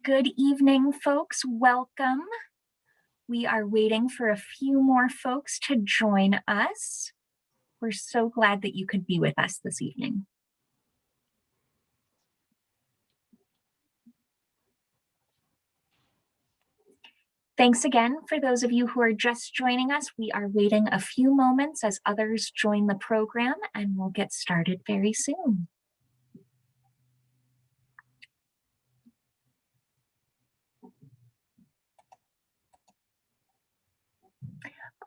Good evening, folks. Welcome. We are waiting for a few more folks to join us. We're so glad that you could be with us this evening. Thanks again for those of you who are just joining us. We are waiting a few moments as others join the program, and we'll get started very soon.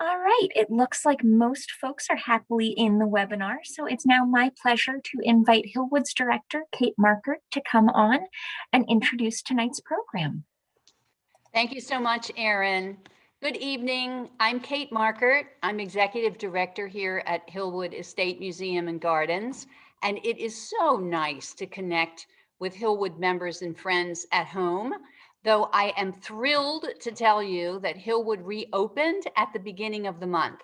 All right, it looks like most folks are happily in the webinar, so it's now my pleasure to invite Hillwood's director, Kate Markert, to come on and introduce tonight's program. Thank you so much, Erin. Good evening. I'm Kate Markert. I'm executive director here at Hillwood Estate Museum and Gardens, and it is so nice to connect with Hillwood members and friends at home. Though I am thrilled to tell you that Hillwood reopened at the beginning of the month.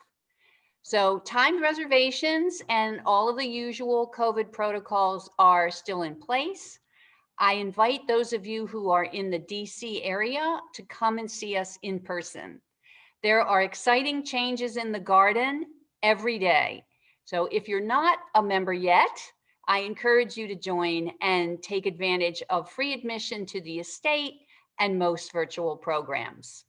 So timed reservations and all of the usual COVID protocols are still in place. I invite those of you who are in the DC area to come and see us in person. There are exciting changes in the garden every day. So if you're not a member yet, I encourage you to join and take advantage of free admission to the estate and most virtual programs.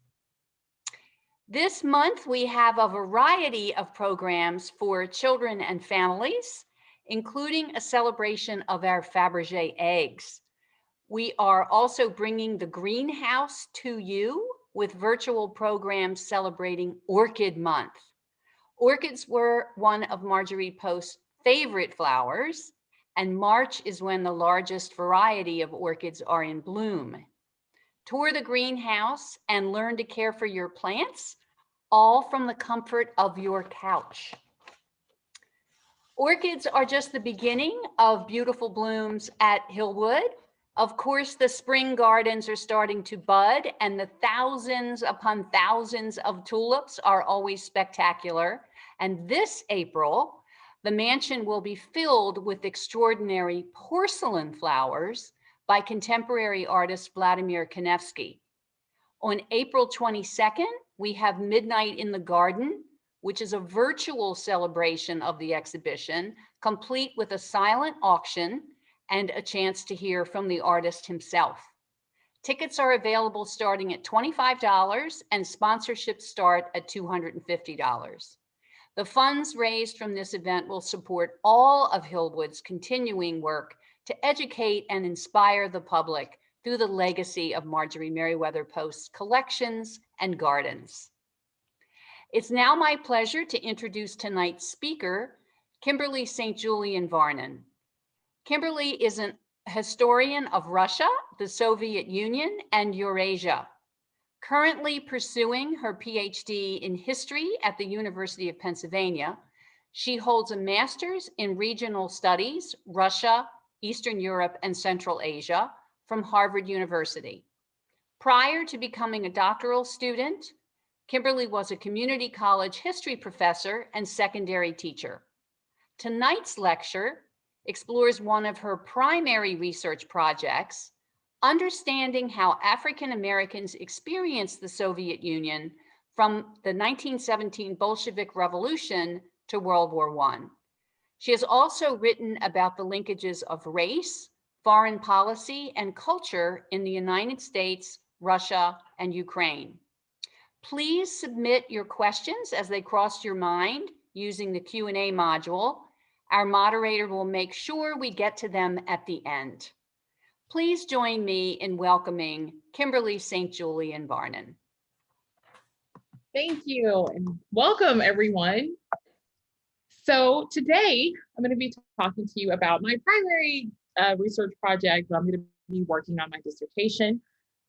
This month, we have a variety of programs for children and families, including a celebration of our Fabergé eggs. We are also bringing the greenhouse to you with virtual programs celebrating Orchid Month. Orchids were one of Marjorie Post's favorite flowers, and March is when the largest variety of orchids are in bloom. Tour the greenhouse and learn to care for your plants, all from the comfort of your couch. Orchids are just the beginning of beautiful blooms at Hillwood. Of course, the spring gardens are starting to bud, and the thousands upon thousands of tulips are always spectacular. And this April, the mansion will be filled with extraordinary porcelain flowers by contemporary artist Vladimir Kanevsky. On April 22nd, we have Midnight in the Garden, which is a virtual celebration of the exhibition, complete with a silent auction and a chance to hear from the artist himself. Tickets are available starting at $25 and sponsorships start at $250. The funds raised from this event will support all of Hillwood's continuing work to educate and inspire the public through the legacy of Marjorie Merriweather Post's collections and gardens. It's now my pleasure to introduce tonight's speaker, Kimberly St. Julian-Varnon. Kimberly is an historian of Russia, the Soviet Union, and Eurasia. Currently pursuing her PhD in history at the University of Pennsylvania, she holds a master's in regional studies, Russia, Eastern Europe, and Central Asia from Harvard University. Prior to becoming a doctoral student, Kimberly was a community college history professor and secondary teacher. Tonight's lecture explores one of her primary research projects, understanding how African Americans experienced the Soviet Union from the 1917 Bolshevik Revolution to World War I. She has also written about the linkages of race, foreign policy, and culture in the United States, Russia, and Ukraine. Please submit your questions as they cross your mind using the Q&A module. Our moderator will make sure we get to them at the end. Please join me in welcoming Kimberly St. Julian-Varnon. Thank you, and welcome everyone. So today I'm going to be talking to you about my primary research project. I'm going to be working on my dissertation.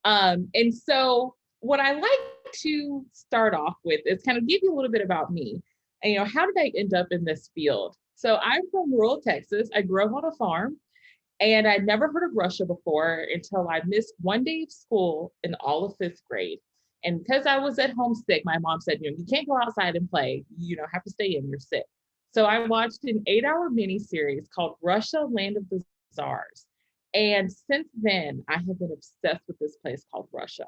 And so what I like to start off with is kind of give you a little bit about me. And, how did I end up in this field? So I'm from rural Texas. I grew up on a farm, and I'd never heard of Russia before until I missed one day of school in all of 5th grade. And because I was at home sick, my mom said, you can't go outside and play, have to stay in, you're sick. So I watched an 8-hour miniseries called Russia, Land of the Czars. And since then, I have been obsessed with this place called Russia.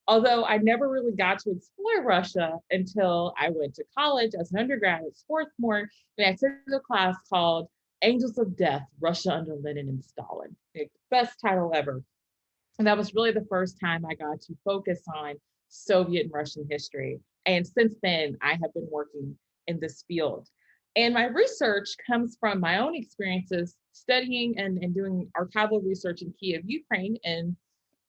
Although I never really got to explore Russia until I went to college as an undergrad at Swarthmore, and I took a class called Angels of Death, Russia under Lenin and Stalin. Like, best title ever. And that was really the first time I got to focus on Soviet and Russian history. And since then, I have been working in this field. And my research comes from my own experiences studying and doing archival research in Kiev, Ukraine in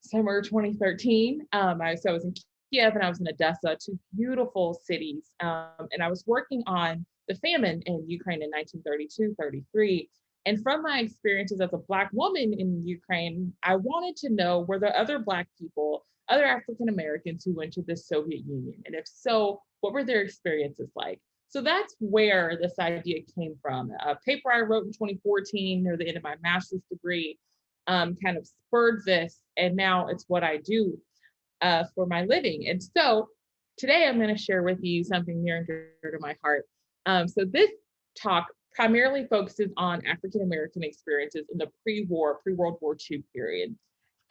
summer 2013. So I was in Kiev and I was in Odessa, two beautiful cities. And I was working on the famine in Ukraine in 1932-33. And from my experiences as a Black woman in Ukraine, I wanted to know, were there other Black people, other African Americans who went to the Soviet Union? And if so, what were their experiences like? So that's where this idea came from. A paper I wrote in 2014 near the end of my master's degree kind of spurred this, and now it's what I do for my living. And so today I'm going to share with you something near and dear to my heart. So this talk primarily focuses on African American experiences in the pre-World War II period.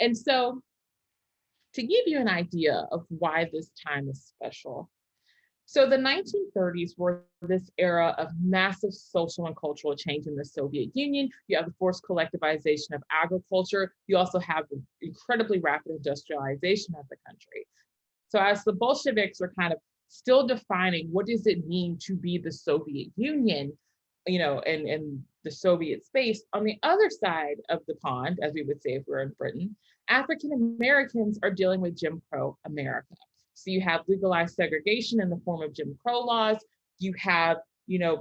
And so to give you an idea of why this time is special. So the 1930s were this era of massive social and cultural change in the Soviet Union. You have the forced collectivization of agriculture. You also have the incredibly rapid industrialization of the country. So as the Bolsheviks are kind of still defining what does it mean to be the Soviet Union, and the Soviet space, on the other side of the pond, as we would say if we were in Britain, African Americans are dealing with Jim Crow America. So you have legalized segregation in the form of Jim Crow laws. You have,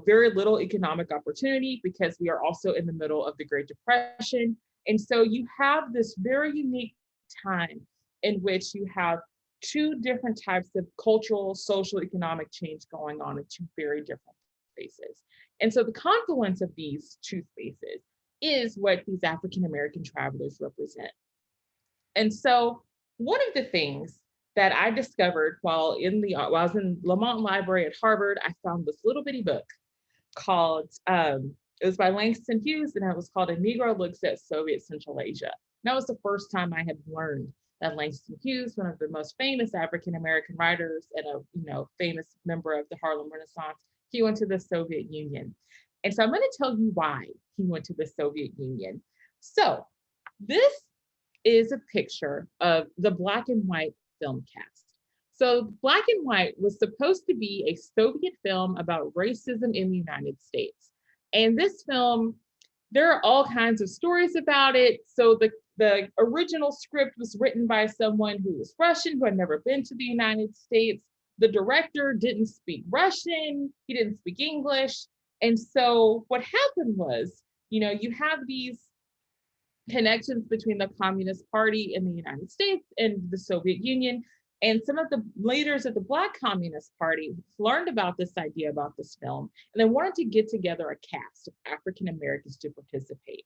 very little economic opportunity because we are also in the middle of the Great Depression. And so you have this very unique time in which you have two different types of cultural, social, economic change going on in two very different spaces. And so the confluence of these two spaces is what these African American travelers represent. And so one of the things that I discovered while I was in Lamont Library at Harvard, I found this little bitty book called, it was by Langston Hughes, and it was called A Negro Looks at Soviet Central Asia. And that was the first time I had learned that Langston Hughes, one of the most famous African American writers and a famous member of the Harlem Renaissance, he went to the Soviet Union. And so I'm going to tell you why he went to the Soviet Union. So this is a picture of the Black and White film cast. So Black and White was supposed to be a Soviet film about racism in the United States. And this film, there are all kinds of stories about it. So the original script was written by someone who was Russian, who had never been to the United States. The director didn't speak Russian, he didn't speak English. And so what happened was, you have these connections between the Communist Party in the United States and the Soviet Union. And some of the leaders of the Black Communist Party learned about this idea about this film, and they wanted to get together a cast of African Americans to participate.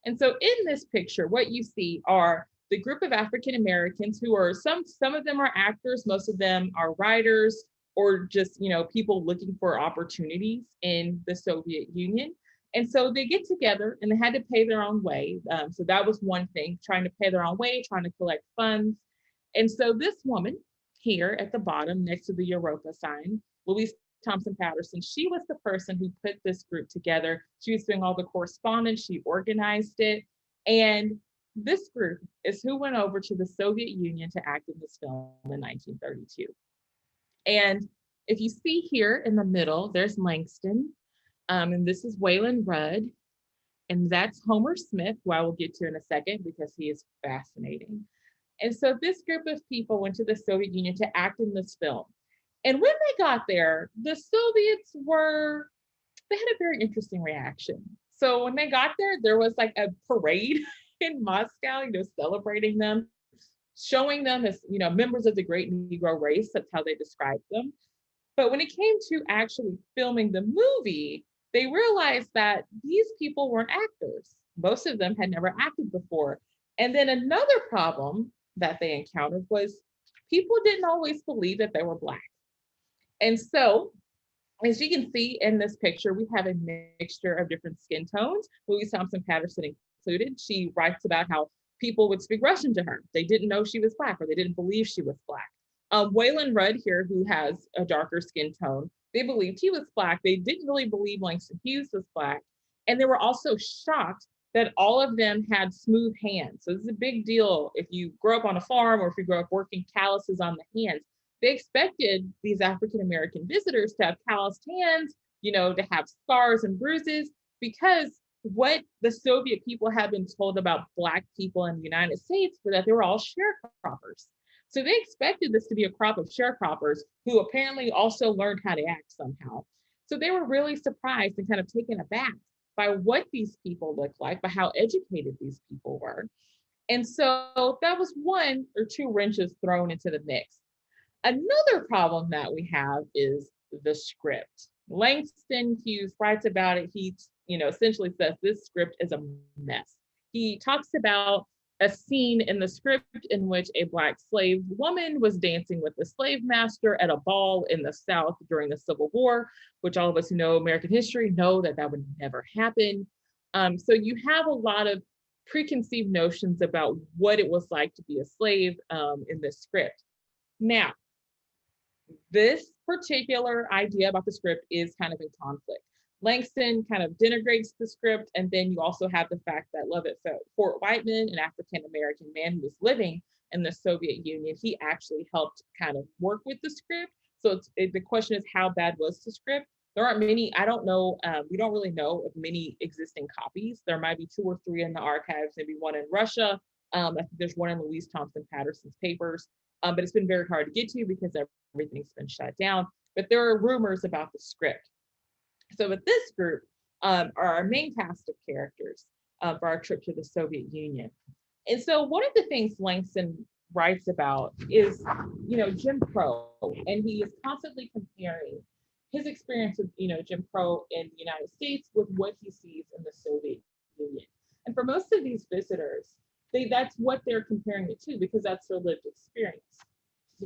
And so in this picture, what you see are the group of African Americans who are, some of them are actors, most of them are writers, or just, people looking for opportunities in the Soviet Union. And so they get together and they had to pay their own way. So that was one thing, trying to pay their own way, trying to collect funds. And so this woman here at the bottom next to the Europa sign, Louise Thompson Patterson, she was the person who put this group together. She was doing all the correspondence, she organized it. And this group is who went over to the Soviet Union to act in this film in 1932. And if you see here in the middle, there's Langston. And this is Waylon Rudd, and that's Homer Smith, who I will get to in a second because he is fascinating. And so this group of people went to the Soviet Union to act in this film. And when they got there, the Soviets they had a very interesting reaction. So when they got there, there was like a parade in Moscow, celebrating them, showing them as, members of the great Negro race. That's how they described them. But when it came to actually filming the movie, they realized that these people weren't actors. Most of them had never acted before. And then another problem that they encountered was people didn't always believe that they were Black. And so, as you can see in this picture, we have a mixture of different skin tones. Louise Thompson Patterson included. She writes about how people would speak Russian to her. They didn't know she was Black, or they didn't believe she was Black. Waylon Rudd here, who has a darker skin tone, they believed he was Black. They didn't really believe Langston Hughes was Black. And they were also shocked that all of them had smooth hands. So this is a big deal if you grow up on a farm or if you grow up working, calluses on the hands. They expected these African-American visitors to have calloused hands, to have scars and bruises, because what the Soviet people had been told about Black people in the United States were that they were all sharecroppers. So they expected this to be a crop of sharecroppers who apparently also learned how to act somehow. So they were really surprised and kind of taken aback by what these people looked like, by how educated these people were. And so that was one or two wrenches thrown into the mix. Another problem that we have is the script. Langston Hughes writes about it. He, essentially says this script is a mess. He talks about a scene in the script in which a Black slave woman was dancing with the slave master at a ball in the South during the Civil War, which all of us who know American history know that that would never happen. So you have a lot of preconceived notions about what it was like to be a slave in this script. Now, this particular idea about the script is kind of in conflict. Langston kind of denigrates the script, and then you also have the fact that Lovett Fort Whiteman, an African-American man who was living in the Soviet Union, he actually helped kind of work with the script. So the question is, how bad was the script? There aren't many, I don't know, we don't really know of many existing copies. There might be 2 or 3 in the archives, maybe 1 in Russia. I think there's 1 in Louise Thompson Patterson's papers, but it's been very hard to get to because everything's been shut down. But there are rumors about the script. So with this group are our main cast of characters for our trip to the Soviet Union. And so one of the things Langston writes about is, Jim Crow, and he is constantly comparing his experience with, Jim Crow in the United States with what he sees in the Soviet Union. And for most of these visitors, that's what they're comparing it to, because that's their lived experience.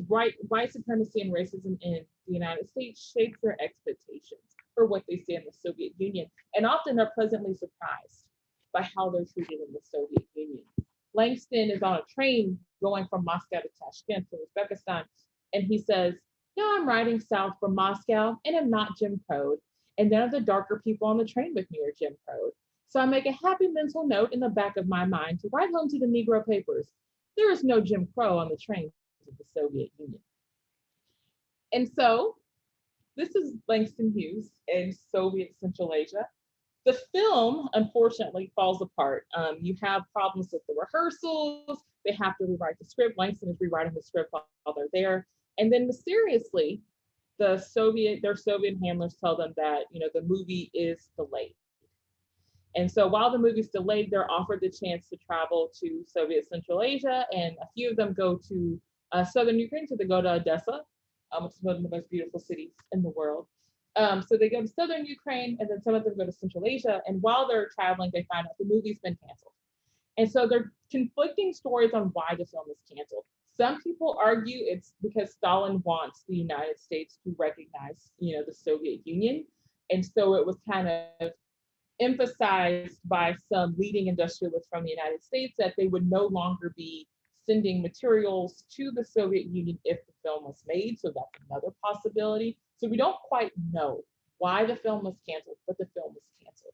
White supremacy and racism in the United States shapes their expectations for what they see in the Soviet Union, and often are pleasantly surprised by how they're treated in the Soviet Union. Langston is on a train going from Moscow to Tashkent to Uzbekistan, and he says, I'm riding south from Moscow, and I'm not Jim Crowed, and none of the darker people on the train with me are Jim Crowed. So I make a happy mental note in the back of my mind to write home to the Negro papers. There is no Jim Crow on the trains of the Soviet Union. And so this is Langston Hughes in Soviet Central Asia. The film, unfortunately, falls apart. You have problems with the rehearsals. They have to rewrite the script. Langston is rewriting the script while they're there. And then mysteriously, their Soviet handlers tell them that, the movie is delayed. And so while the movie's delayed, they're offered the chance to travel to Soviet Central Asia, and a few of them go to southern Ukraine, so they go to Odessa, which is one of the most beautiful cities in the world. So they go to southern Ukraine, and then some of them go to Central Asia, and while they're traveling, they find out the movie's been canceled. And so there are conflicting stories on why the film is canceled. Some people argue it's because Stalin wants the United States to recognize, the Soviet Union, and so it was kind of emphasized by some leading industrialists from the United States that they would no longer be sending materials to the Soviet Union if the film was made. So that's another possibility. So we don't quite know why the film was canceled, but the film was canceled.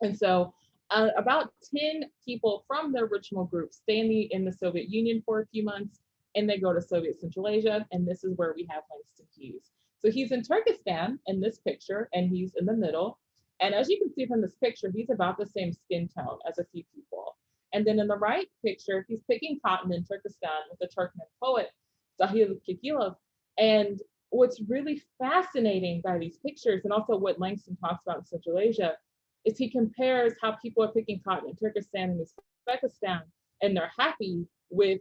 And so about 10 people from the original group stay in the Soviet Union for a few months, and they go to Soviet Central Asia. And this is where we have Langston Hughes. So he's in Turkestan in this picture, and he's in the middle. And as you can see from this picture, he's about the same skin tone as a few people. And then in the right picture, he's picking cotton in Turkestan with the Turkmen poet, Zahir Kikilov. And what's really fascinating by these pictures, and also what Langston talks about in Central Asia, is he compares how people are picking cotton in Turkestan and Uzbekistan, and they're happy with,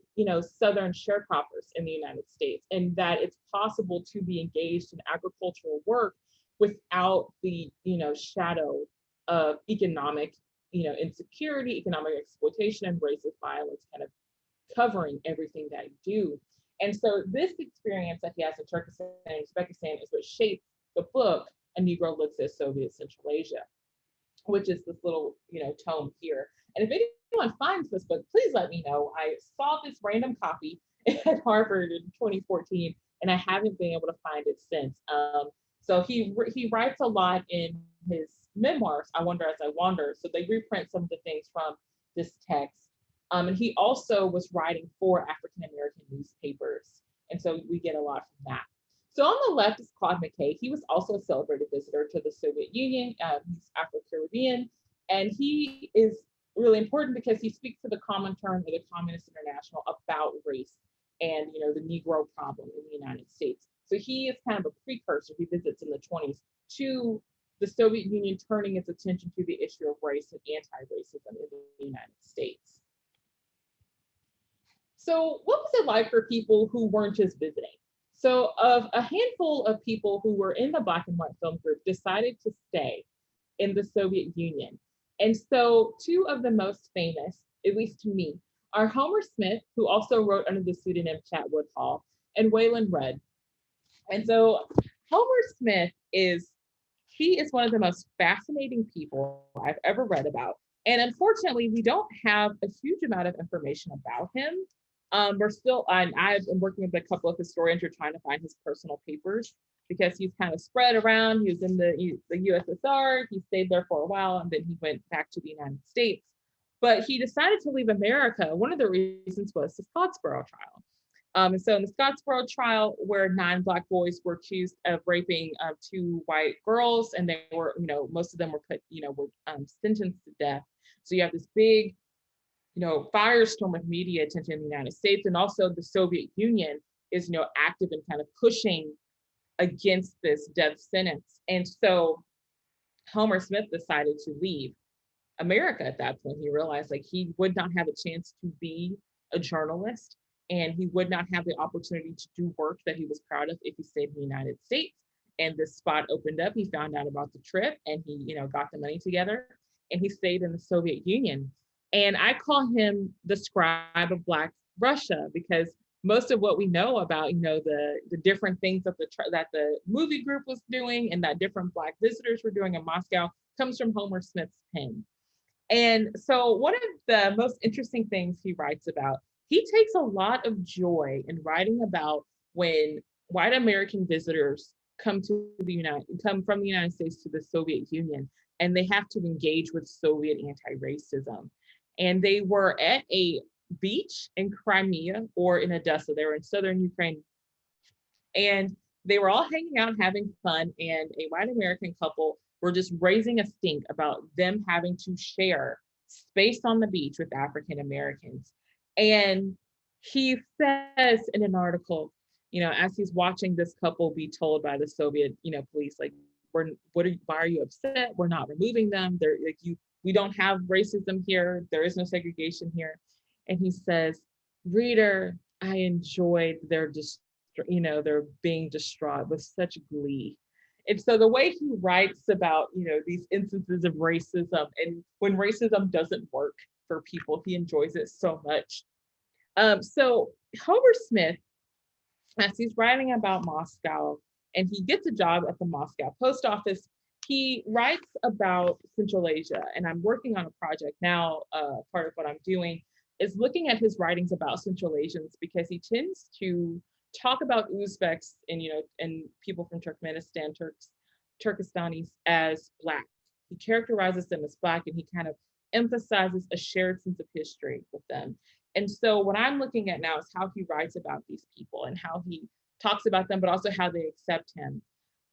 Southern sharecroppers in the United States, and that it's possible to be engaged in agricultural work without the, shadow of economic, insecurity, economic exploitation, and racist violence kind of covering everything that you do. And so this experience that he has in Turkestan and Uzbekistan is what shapes the book, A Negro Looks at Soviet Central Asia. which is this little, tome here. And if anyone finds this book, please let me know. I saw this random copy at Harvard in 2014, and I haven't been able to find it since. So he writes a lot in his memoirs, I Wonder as I Wander. So they reprint some of the things from this text. And he also was writing for African American newspapers. And so we get a lot from that. So on the left is Claude McKay. He was also a celebrated visitor to the Soviet Union. He's Afro-Caribbean, and he is really important because he speaks to the common term of the Communist International about race and the Negro problem in the United States. So he is kind of a precursor. He visits in the 20s to the Soviet Union turning its attention to the issue of race and anti-racism in the United States. So what was it like for people who weren't just visiting? So of a handful of people who were in the Black and White Film Group decided to stay in the Soviet Union. And so two of the most famous, at least to me, are Homer Smith, who also wrote under the pseudonym Chatwood Hall, and Waylon Rudd. And so Homer Smith is one of the most fascinating people I've ever read about. And unfortunately, we don't have a huge amount of information about him. I've been working with a couple of historians who are trying to find his personal papers because he's kind of spread around. He was in the USSR, he stayed there for a while, and then he went back to the United States. But he decided to leave America. One of the reasons was the Scottsboro trial. And so in the Scottsboro trial, where 9 Black boys were accused of raping 2 white girls, and they were, most of them were sentenced to death. So you have this big, firestorm of media attention in the United States, and also the Soviet Union is, active in kind of pushing against this death sentence. And so Homer Smith decided to leave America at that point. He realized he would not have a chance to be a journalist, and he would not have the opportunity to do work that he was proud of if he stayed in the United States. And this spot opened up. He found out about the trip, and he, got the money together, and he stayed in the Soviet Union. And I call him the scribe of Black Russia, because most of what we know about, the different things that the movie group was doing and that different Black visitors were doing in Moscow comes from Homer Smith's pen. And so one of the most interesting things he writes about, he takes a lot of joy in writing about when white American visitors come from the United States to the Soviet Union, and they have to engage with Soviet anti-racism. And they were at a beach in Crimea or in Odessa. They were in southern Ukraine. And they were all hanging out, having fun. And a white American couple were just raising a stink about them having to share space on the beach with African Americans. And he says in an article, as he's watching this couple be told by the Soviet, police, why are you upset? We're not removing them. They're we don't have racism here. There is no segregation here. And he says, reader, I enjoyed their being distraught with such glee. And so the way he writes about, these instances of racism, and when racism doesn't work for people, he enjoys it so much. So Homer Smith, as he's writing about Moscow, and he gets a job at the Moscow post office, he writes about Central Asia. And I'm working on a project now. Part of what I'm doing is looking at his writings about Central Asians, because he tends to talk about Uzbeks and people from Turkmenistan, Turkestanis as Black. He characterizes them as Black, and he kind of emphasizes a shared sense of history with them. And so what I'm looking at now is how he writes about these people and how he talks about them, but also how they accept him.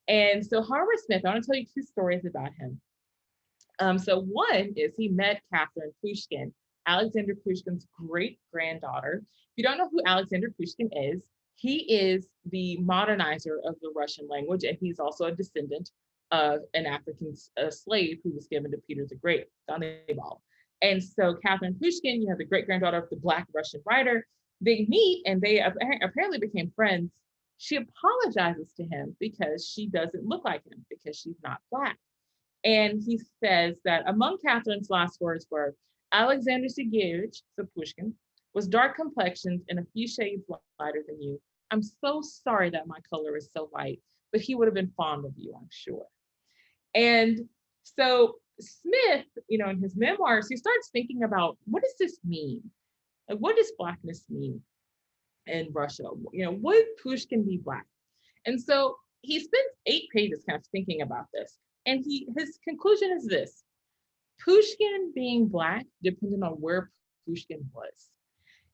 And so Homer Smith, I want to tell you 2 stories about him. So one is he met Catherine Pushkin, Alexander Pushkin's great-granddaughter. If you don't know who Alexander Pushkin is, he is the modernizer of the Russian language, and he's also a descendant of an African slave who was given to Peter the Great, Danebal. And so Catherine Pushkin, the great-granddaughter of the Black Russian writer, they meet, and they apparently became friends. She apologizes to him because she doesn't look like him, because she's not Black. And he says that among Catherine's last words were, Alexander Sergeyevich, so Pushkin, was dark complexioned and a few shades lighter than you. I'm so sorry that my color is so light, but he would have been fond of you, I'm sure. And so Smith, in his memoirs, he starts thinking about, what does this mean? Like, what does Blackness mean in Russia? Would Pushkin be Black? And so he spends 8 pages kind of thinking about this. And his conclusion is this: Pushkin being Black depended on where Pushkin was.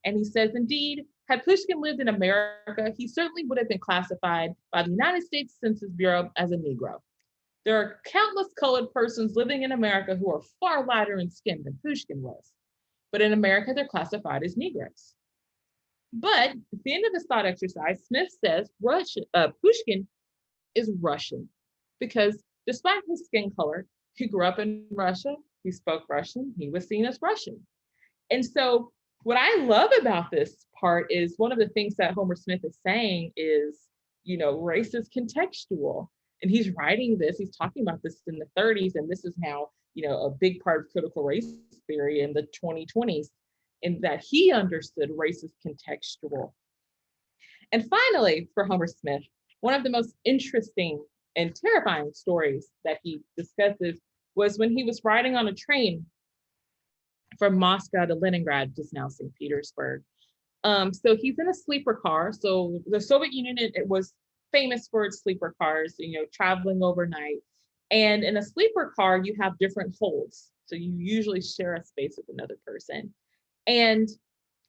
And he says, indeed, had Pushkin lived in America, he certainly would have been classified by the United States Census Bureau as a Negro. There are countless colored persons living in America who are far lighter in skin than Pushkin was. But in America, they're classified as Negroes. But at the end of this thought exercise, Smith says Pushkin is Russian because despite his skin color, he grew up in Russia, he spoke Russian, he was seen as Russian. And so what I love about this part is one of the things that Homer Smith is saying is, race is contextual. And he's writing this, he's talking about this in the 30s, and this is now, a big part of critical race theory in the 2020s, in that he understood race is contextual. And finally, for Homer Smith, one of the most interesting and terrifying stories that he discusses was when he was riding on a train from Moscow to Leningrad, just now St. Petersburg. So he's in a sleeper car. So the Soviet Union, it was famous for its sleeper cars, traveling overnight. And in a sleeper car, you have different holds. So you usually share a space with another person. And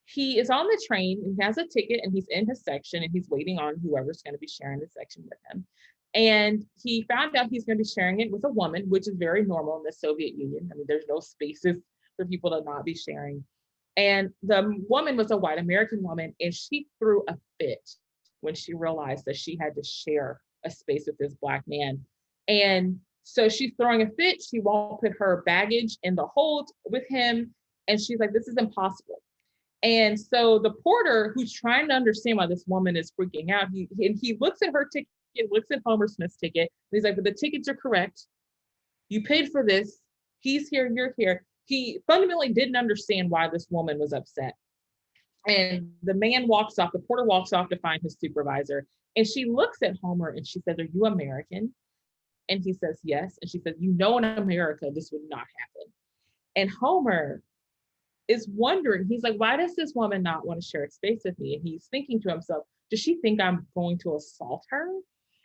he is on the train and has a ticket and he's in his section and he's waiting on whoever's going to be sharing the section with him. And he found out he's going to be sharing it with a woman, which is very normal in the Soviet Union. I mean, there's no spaces for people to not be sharing. And the woman was a white American woman, and she threw a fit when she realized that she had to share a space with this Black man. And so she's throwing a fit. She won't put her baggage in the hold with him. And she's like, this is impossible. And so the porter, who's trying to understand why this woman is freaking out, he looks at her ticket, looks at Homer Smith's ticket, and he's like, but the tickets are correct. You paid for this. He's here, you're here. He fundamentally didn't understand why this woman was upset. And the man walks off, the porter walks off to find his supervisor. And she looks at Homer and she says, are you American? And he says, yes. And she says, in America, this would not happen. And Homer is wondering, he's like, why does this woman not want to share a space with me? And he's thinking to himself, does she think I'm going to assault her?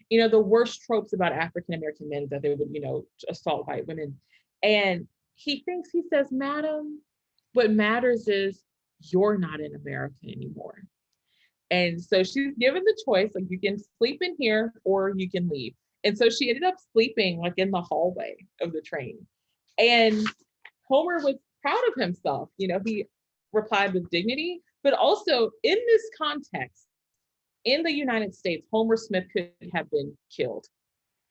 The worst tropes about African-American men that they would, assault white women. And he says, madam, what matters is you're not in America anymore. And so she's given the choice, like, you can sleep in here or you can leave. And so she ended up sleeping like in the hallway of the train. And Homer was proud of himself. He replied with dignity, but also in this context, in the United States, Homer Smith could have been killed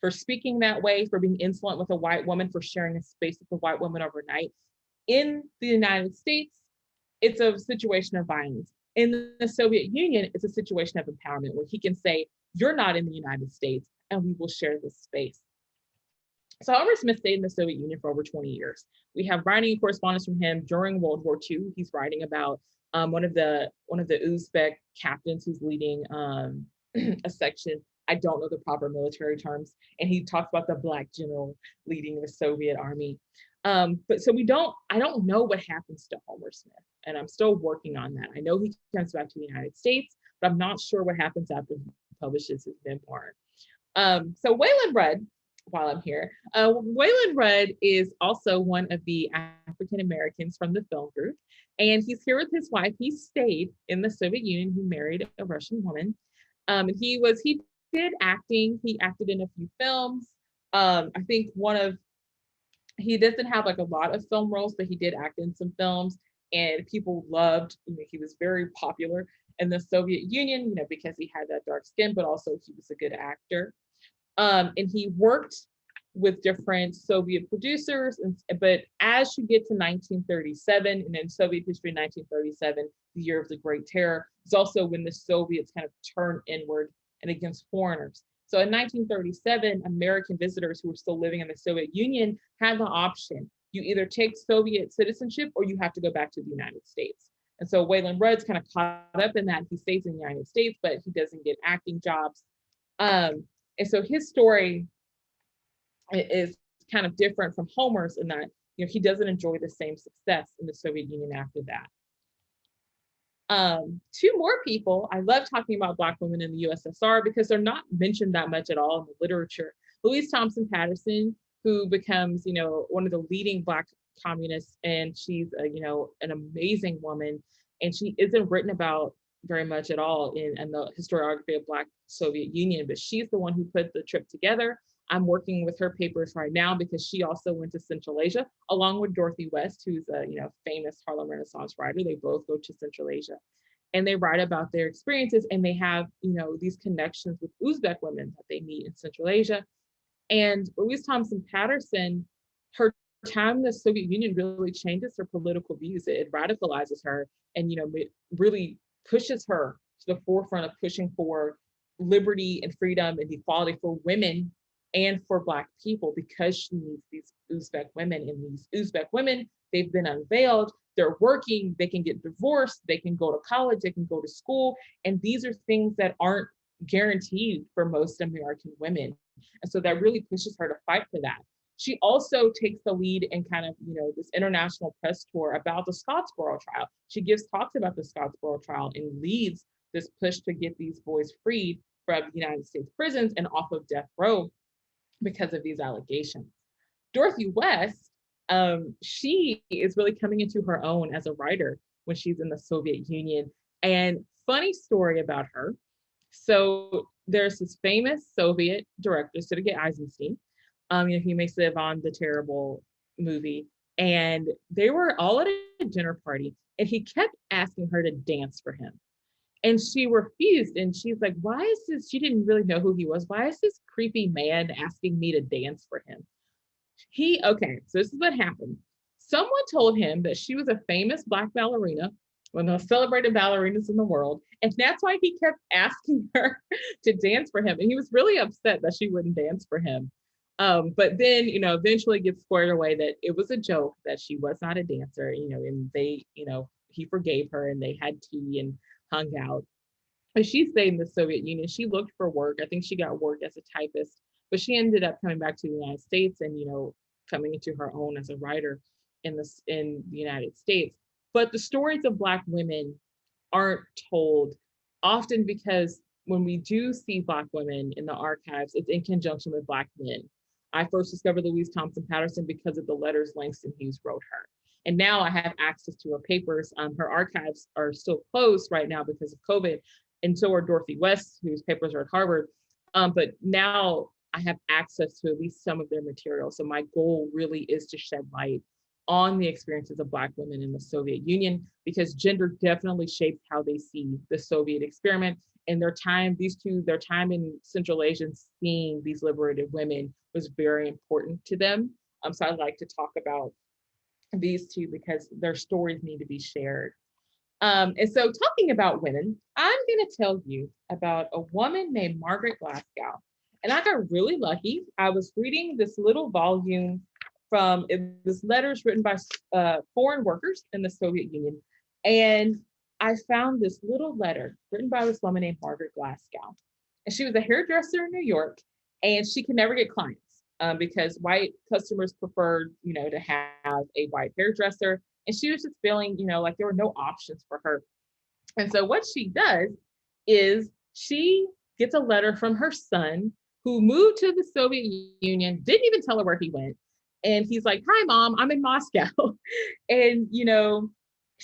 for speaking that way, for being insolent with a white woman, for sharing a space with a white woman overnight. In the United States, it's a situation of violence. In the Soviet Union, it's a situation of empowerment where he can say, you're not in the United States and we will share this space. So Homer Smith stayed in the Soviet Union for over 20 years. We have writing and correspondence from him during World War II. He's writing about one of the Uzbek captains who's leading a section. I don't know the proper military terms. And he talks about the Black general leading the Soviet army. But so I don't know what happens to Homer Smith. And I'm still working on that. I know he comes back to the United States, but I'm not sure what happens after he publishes his memoir. So Wayland Rudd, while I'm here, Wayland Rudd is also one of the African Americans from the film group. And he's here with his wife. He stayed in the Soviet Union. He married a Russian woman. He did acting. He acted in a few films. I think he doesn't have like a lot of film roles, but he did act in some films and people loved, he was very popular in the Soviet Union, because he had that dark skin, but also he was a good actor. And he worked with different Soviet producers, but as you get to 1937, and in Soviet history, 1937, the year of the Great Terror, is also when the Soviets kind of turned inward and against foreigners. So in 1937, American visitors who were still living in the Soviet Union had the option. You either take Soviet citizenship or you have to go back to the United States. And so Wayland Rudd's kind of caught up in that. He stays in the United States, but he doesn't get acting jobs. And so his story is kind of different from Homer's in that, he doesn't enjoy the same success in the Soviet Union after that. Two more people. I love talking about Black women in the USSR because they're not mentioned that much at all in the literature. Louise Thompson Patterson, who becomes, one of the leading Black communists, and she's an amazing woman, and she isn't written about very much at all in the historiography of Black Soviet Union, but she's the one who put the trip together. I'm working with her papers right now because she also went to Central Asia, along with Dorothy West, who's a famous Harlem Renaissance writer. They both go to Central Asia, and they write about their experiences, and they have these connections with Uzbek women that they meet in Central Asia. And Louise Thompson Patterson, her time in the Soviet Union really changes her political views. It radicalizes her, and really pushes her to the forefront of pushing for liberty and freedom and equality for women and for Black people, because she meets these Uzbek women. And these Uzbek women, they've been unveiled, they're working, they can get divorced, they can go to college, they can go to school. And these are things that aren't guaranteed for most American women. And so that really pushes her to fight for that. She also takes the lead in kind of, this international press tour about the Scottsboro trial. She gives talks about the Scottsboro trial and leads this push to get these boys freed from the United States prisons and off of death row because of these allegations. Dorothy West, she is really coming into her own as a writer when she's in the Soviet Union. And funny story about her. So there's this famous Soviet director, Sergei Eisenstein. He makes the Ivan the Terrible movie. And they were all at a dinner party, and he kept asking her to dance for him. And she refused. And she's like, why is this? She didn't really know who he was. Why is this creepy man asking me to dance for him? Okay, so this is what happened. Someone told him that she was a famous Black ballerina, one of the most celebrated ballerinas in the world. And that's why he kept asking her to dance for him. And he was really upset that she wouldn't dance for him. But then, eventually gets squared away that it was a joke, that she was not a dancer, and they, he forgave her, and they had tea and hung out. But she stayed in the Soviet Union. She looked for work. I think she got work as a typist, but she ended up coming back to the United States and, coming into her own as a writer in the United States. But the stories of Black women aren't told often, because when we do see Black women in the archives, it's in conjunction with Black men. I first discovered Louise Thompson Patterson because of the letters Langston Hughes wrote her. And now I have access to her papers. Her archives are still closed right now because of COVID. And so are Dorothy West, whose papers are at Harvard. But now I have access to at least some of their material. So my goal really is to shed light on the experiences of Black women in the Soviet Union, because gender definitely shaped how they see the Soviet experiment. And their time in Central Asia, seeing these liberated women, was very important to them. So I'd like to talk about these two because their stories need to be shared. And so talking about women, I'm going to tell you about a woman named Margaret Glasgow. And I got really lucky. I was reading this little volume from this letters written by foreign workers in the Soviet Union. And I found this little letter written by this woman named Margaret Glasgow. And she was a hairdresser in New York, and she could never get clients because white customers preferred, to have a white hairdresser. And she was just feeling, like there were no options for her. And so what she does is she gets a letter from her son, who moved to the Soviet Union, didn't even tell her where he went. And he's like, hi, Mom, I'm in Moscow. And,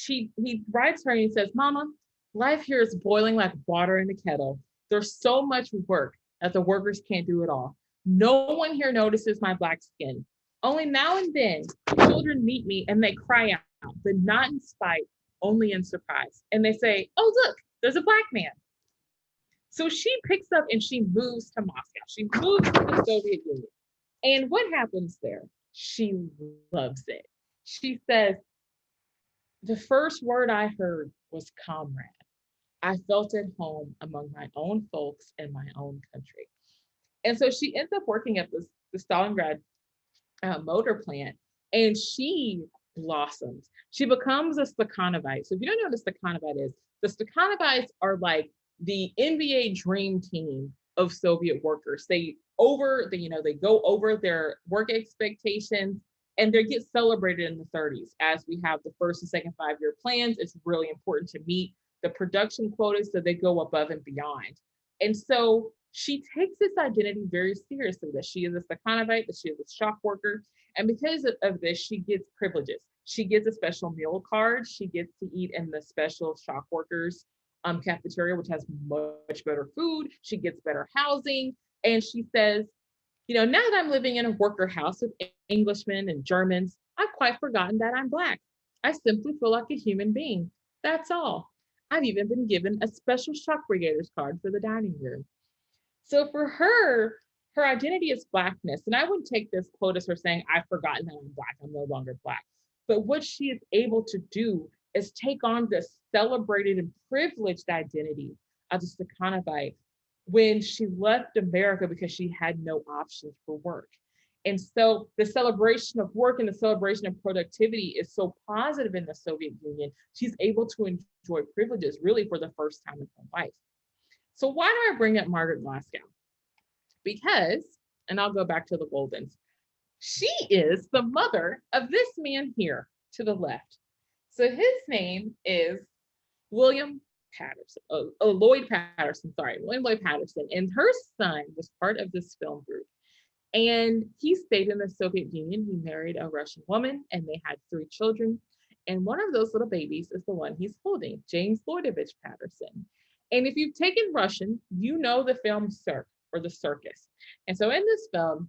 he writes her and he says, Mama, life here is boiling like water in a kettle. There's so much work that the workers can't do it all. No one here notices my Black skin. Only now and then, children meet me and they cry out, but not in spite, only in surprise. And they say, oh, look, there's a Black man. So she picks up and she moves to Moscow. She moves to the Soviet Union. And what happens there? She loves it. She says, the first word I heard was comrade. I felt at home among my own folks in my own country. And so she ends up working at the Stalingrad motor plant, and she blossoms. She becomes a Stakhanovite. So if you don't know what a Stakhanovite is, the Stakhanovites are like the NBA dream team of Soviet workers. They they go over their work expectations, and they get celebrated in the 30s as we have the first and second 5-year plans. It's really important to meet the production quotas, so they go above and beyond. And so she takes this identity very seriously, that she is a Stakhanovite, that she is a shop worker. And because of this, she gets privileges. She gets a special meal card. She gets to eat in the special shop workers cafeteria, which has much better food. She gets better housing. And she says, now that I'm living in a worker house with Englishmen and Germans, I've quite forgotten that I'm Black. I simply feel like a human being. That's all. I've even been given a special shop brigader's card for the dining room. So for her, her identity is Blackness. And I wouldn't take this quote as her saying, I've forgotten that I'm Black, I'm no longer Black. But what she is able to do is take on this celebrated and privileged identity as a Stakhanovite when she left America because she had no options for work. And so the celebration of work and the celebration of productivity is so positive in the Soviet Union. She's able to enjoy privileges really for the first time in her life. So why do I bring up Margaret Glasgow? Because, and I'll go back to the Goldens, she is the mother of this man here to the left. So his name is William Patterson, Lloyd Patterson, William Lloyd Patterson. And her son was part of this film group. And he stayed in the Soviet Union. He married a Russian woman and they had 3 children. And one of those little babies is the one he's holding, James Lloydovich Patterson. And if you've taken Russian, you know the film Cirque, or the circus. And so in this film,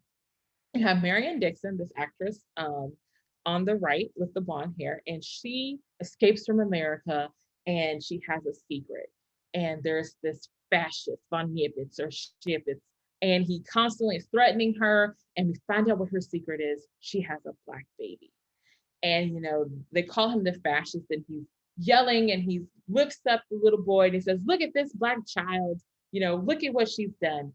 you have Marianne Dixon, this actress, on the right with the blonde hair, and she escapes from America and she has a secret. And there's this fascist, von Niepitz or Schipitz, and he constantly is threatening her. And we find out what her secret is. She has a Black baby. And, they call him the fascist, and he's yelling and he lifts up the little boy and he says, look at this Black child, look at what she's done.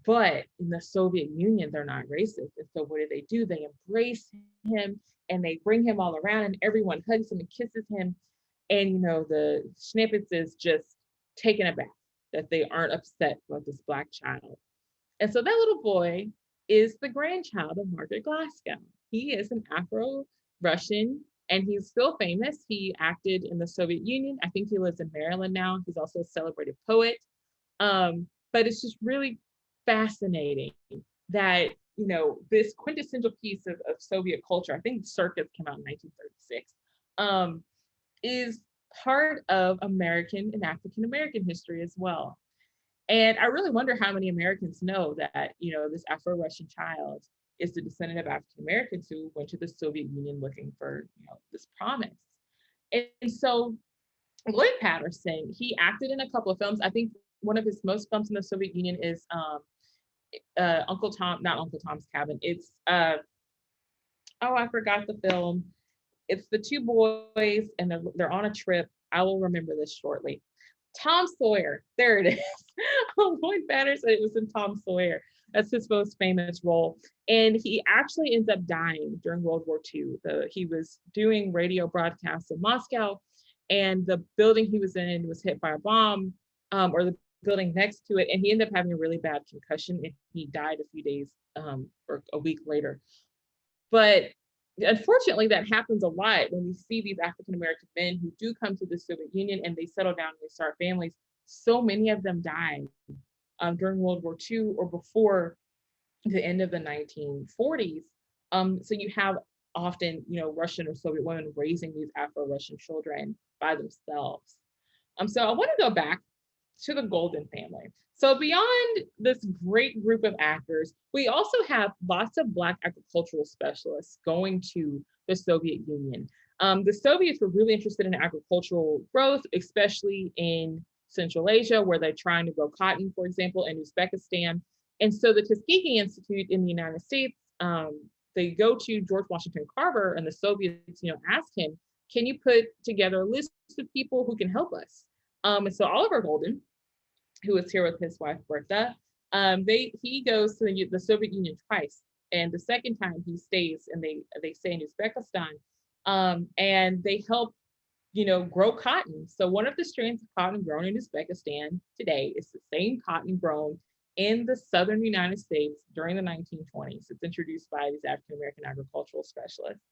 But in the Soviet Union, they're not racist. And so what do? They embrace him and they bring him all around and everyone hugs him and kisses him. And, the Schnippets is just taken aback that they aren't upset about this Black child. And so that little boy is the grandchild of Margaret Glasgow. He is an Afro-Russian and he's still famous. He acted in the Soviet Union. I think he lives in Maryland now. He's also a celebrated poet. But it's just really fascinating that, this quintessential piece of Soviet culture, I think Circus came out in 1936, is part of American and African American history as well. And I really wonder how many Americans know that, this Afro-Russian child is the descendant of African Americans who went to the Soviet Union looking for, this promise. And so Lloyd Patterson, he acted in a couple of films. I think one of his most films in the Soviet Union is not Uncle Tom's Cabin. It's, I forgot the film. It's the 2 boys and they're on a trip. I will remember this shortly. Tom Sawyer, there it is. Lloyd Patterson, it was in Tom Sawyer. That's his most famous role. And he actually ends up dying during World War II. He was doing radio broadcasts in Moscow, and the building he was in was hit by a bomb, or the building next to it, and he ended up having a really bad concussion, and he died a few days or a week later. But unfortunately, that happens a lot when we see these African American men who do come to the Soviet Union and they settle down and they start families. So many of them died during World War II or before the end of the 1940s. So you have often, Russian or Soviet women raising these Afro-Russian children by themselves. So I want to go back to the Golden family. So beyond this great group of actors, we also have lots of Black agricultural specialists going to the Soviet Union. The Soviets were really interested in agricultural growth, especially in Central Asia, where they're trying to grow cotton, for example, in Uzbekistan. And so the Tuskegee Institute in the United States, they go to George Washington Carver, and the Soviets, ask him, can you put together a list of people who can help us? And so Oliver Golden, who is here with his wife Bertha, he goes to the Soviet Union twice, and the second time he stays, and they stay in Uzbekistan, and they help grow cotton. So one of the strains of cotton grown in Uzbekistan today is the same cotton grown in the southern United States during the 1920s. It's introduced by these African American agricultural specialists.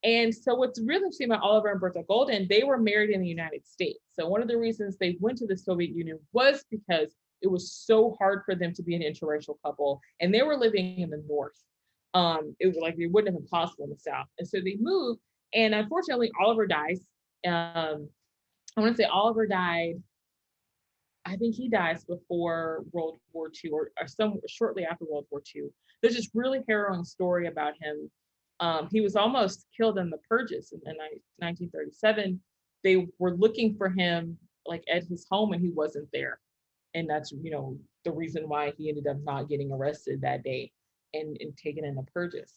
And so what's really interesting about Oliver and Bertha Golden, they were married in the United States. So one of the reasons they went to the Soviet Union was because it was so hard for them to be an interracial couple, and they were living in the North. It was like it wouldn't have been possible in the South. And so they moved, and unfortunately, Oliver dies. I want to say Oliver died. I think he dies before World War II or some shortly after World War II. There's this really harrowing story about him. He was almost killed in the purges in 1937. They were looking for him like at his home, and he wasn't there. And that's, the reason why he ended up not getting arrested that day and taken in the purges.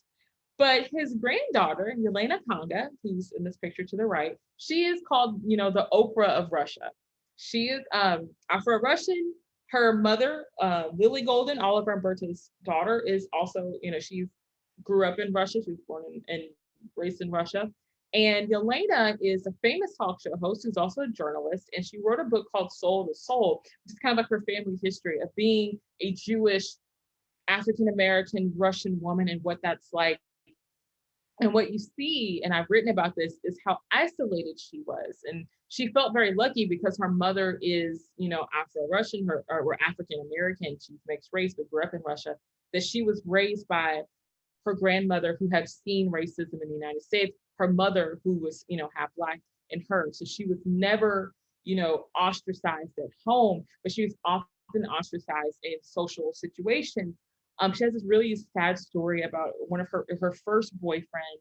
But his granddaughter, Yelena Konga, who's in this picture to the right, she is called, the Oprah of Russia. She is Afro-Russian. Her mother, Lily Golden, Oliver and Bertha's daughter, is also, she grew up in Russia. She was born and raised in Russia. And Yelena is a famous talk show host who's also a journalist. And she wrote a book called Soul to Soul, which is kind of like her family history of being a Jewish, African-American, Russian woman and what that's like. And what you see, and I've written about this, is how isolated she was. And she felt very lucky because her mother is, Afro-Russian or African-American. She's mixed race, but grew up in Russia, that she was raised by her grandmother who had seen racism in the United States, her mother who was, half Black, and her. So she was never, ostracized at home, but she was often ostracized in social situations. She has this really sad story about one of her first boyfriend,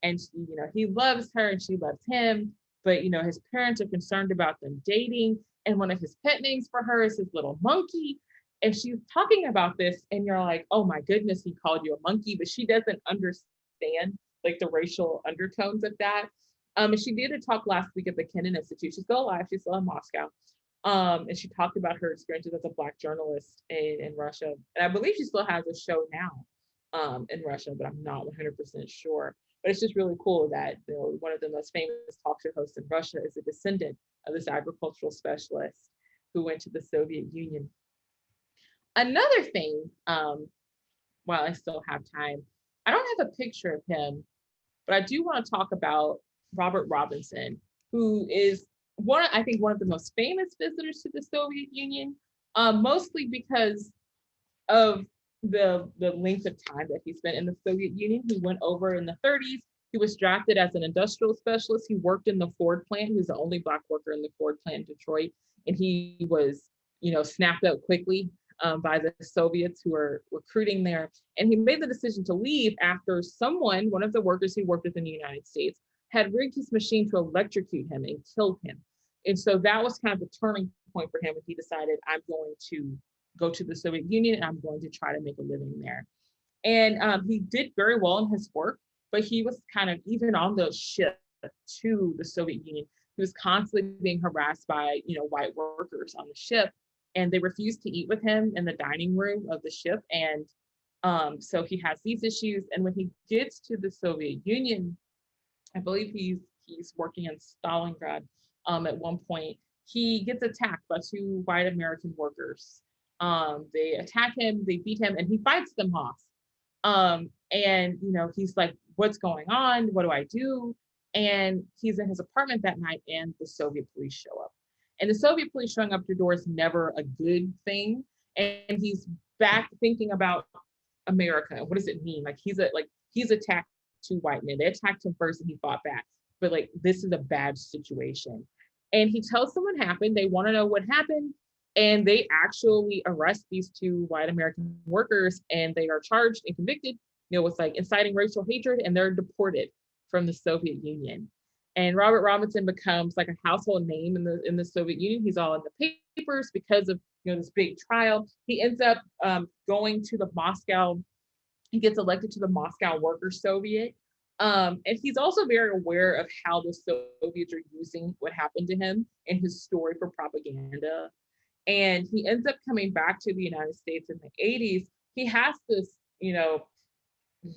and she, he loves her and she loves him, but his parents are concerned about them dating, and one of his pet names for her is his little monkey. And she's talking about this, and you're like, oh my goodness, he called you a monkey, but she doesn't understand like the racial undertones of that. And she did a talk last week at the Kennan Institute. She's still alive, she's still in Moscow. And she talked about her experiences as a Black journalist in Russia. And I believe she still has a show now in Russia, but I'm not 100% sure. But it's just really cool that one of the most famous talk show hosts in Russia is a descendant of this agricultural specialist who went to the Soviet Union. Another thing, while I still have time, I don't have a picture of him, but I do want to talk about Robert Robinson, who is I think one of the most famous visitors to the Soviet Union, mostly because of the length of time that he spent in the Soviet Union. He went over in the 30s. He was drafted as an industrial specialist. He worked in the Ford plant. He was the only Black worker in the Ford plant in Detroit. And he was, snapped up quickly by the Soviets who were recruiting there. And he made the decision to leave after one of the workers he worked with in the United States, had rigged his machine to electrocute him and kill him. And so that was kind of the turning point for him. And he decided, I'm going to go to the Soviet Union and I'm going to try to make a living there. And he did very well in his work, but he was kind of, even on the ship to the Soviet Union, he was constantly being harassed by, white workers on the ship, and they refused to eat with him in the dining room of the ship. And so he has these issues. And when he gets to the Soviet Union, I believe he's working in Stalingrad. At one point, he gets attacked by two white American workers. They attack him, they beat him, and he fights them off. And he's like, what's going on? What do I do? And he's in his apartment that night, and the Soviet police show up. And the Soviet police showing up at your door is never a good thing. And he's back thinking about America. What does it mean? Like he's attacked two white men. They attacked him first and he fought back. But like, this is a bad situation. And he tells them what happened. They want to know what happened. And they actually arrest these two white American workers, and they are charged and convicted, with like inciting racial hatred, and they're deported from the Soviet Union. And Robert Robinson becomes like a household name in the Soviet Union. He's all in the papers because of this big trial. He ends up going to the Moscow. He gets elected to the Moscow Workers' Soviet. And he's also very aware of how the Soviets are using what happened to him in his story for propaganda. And he ends up coming back to the United States in the 80s. He has this,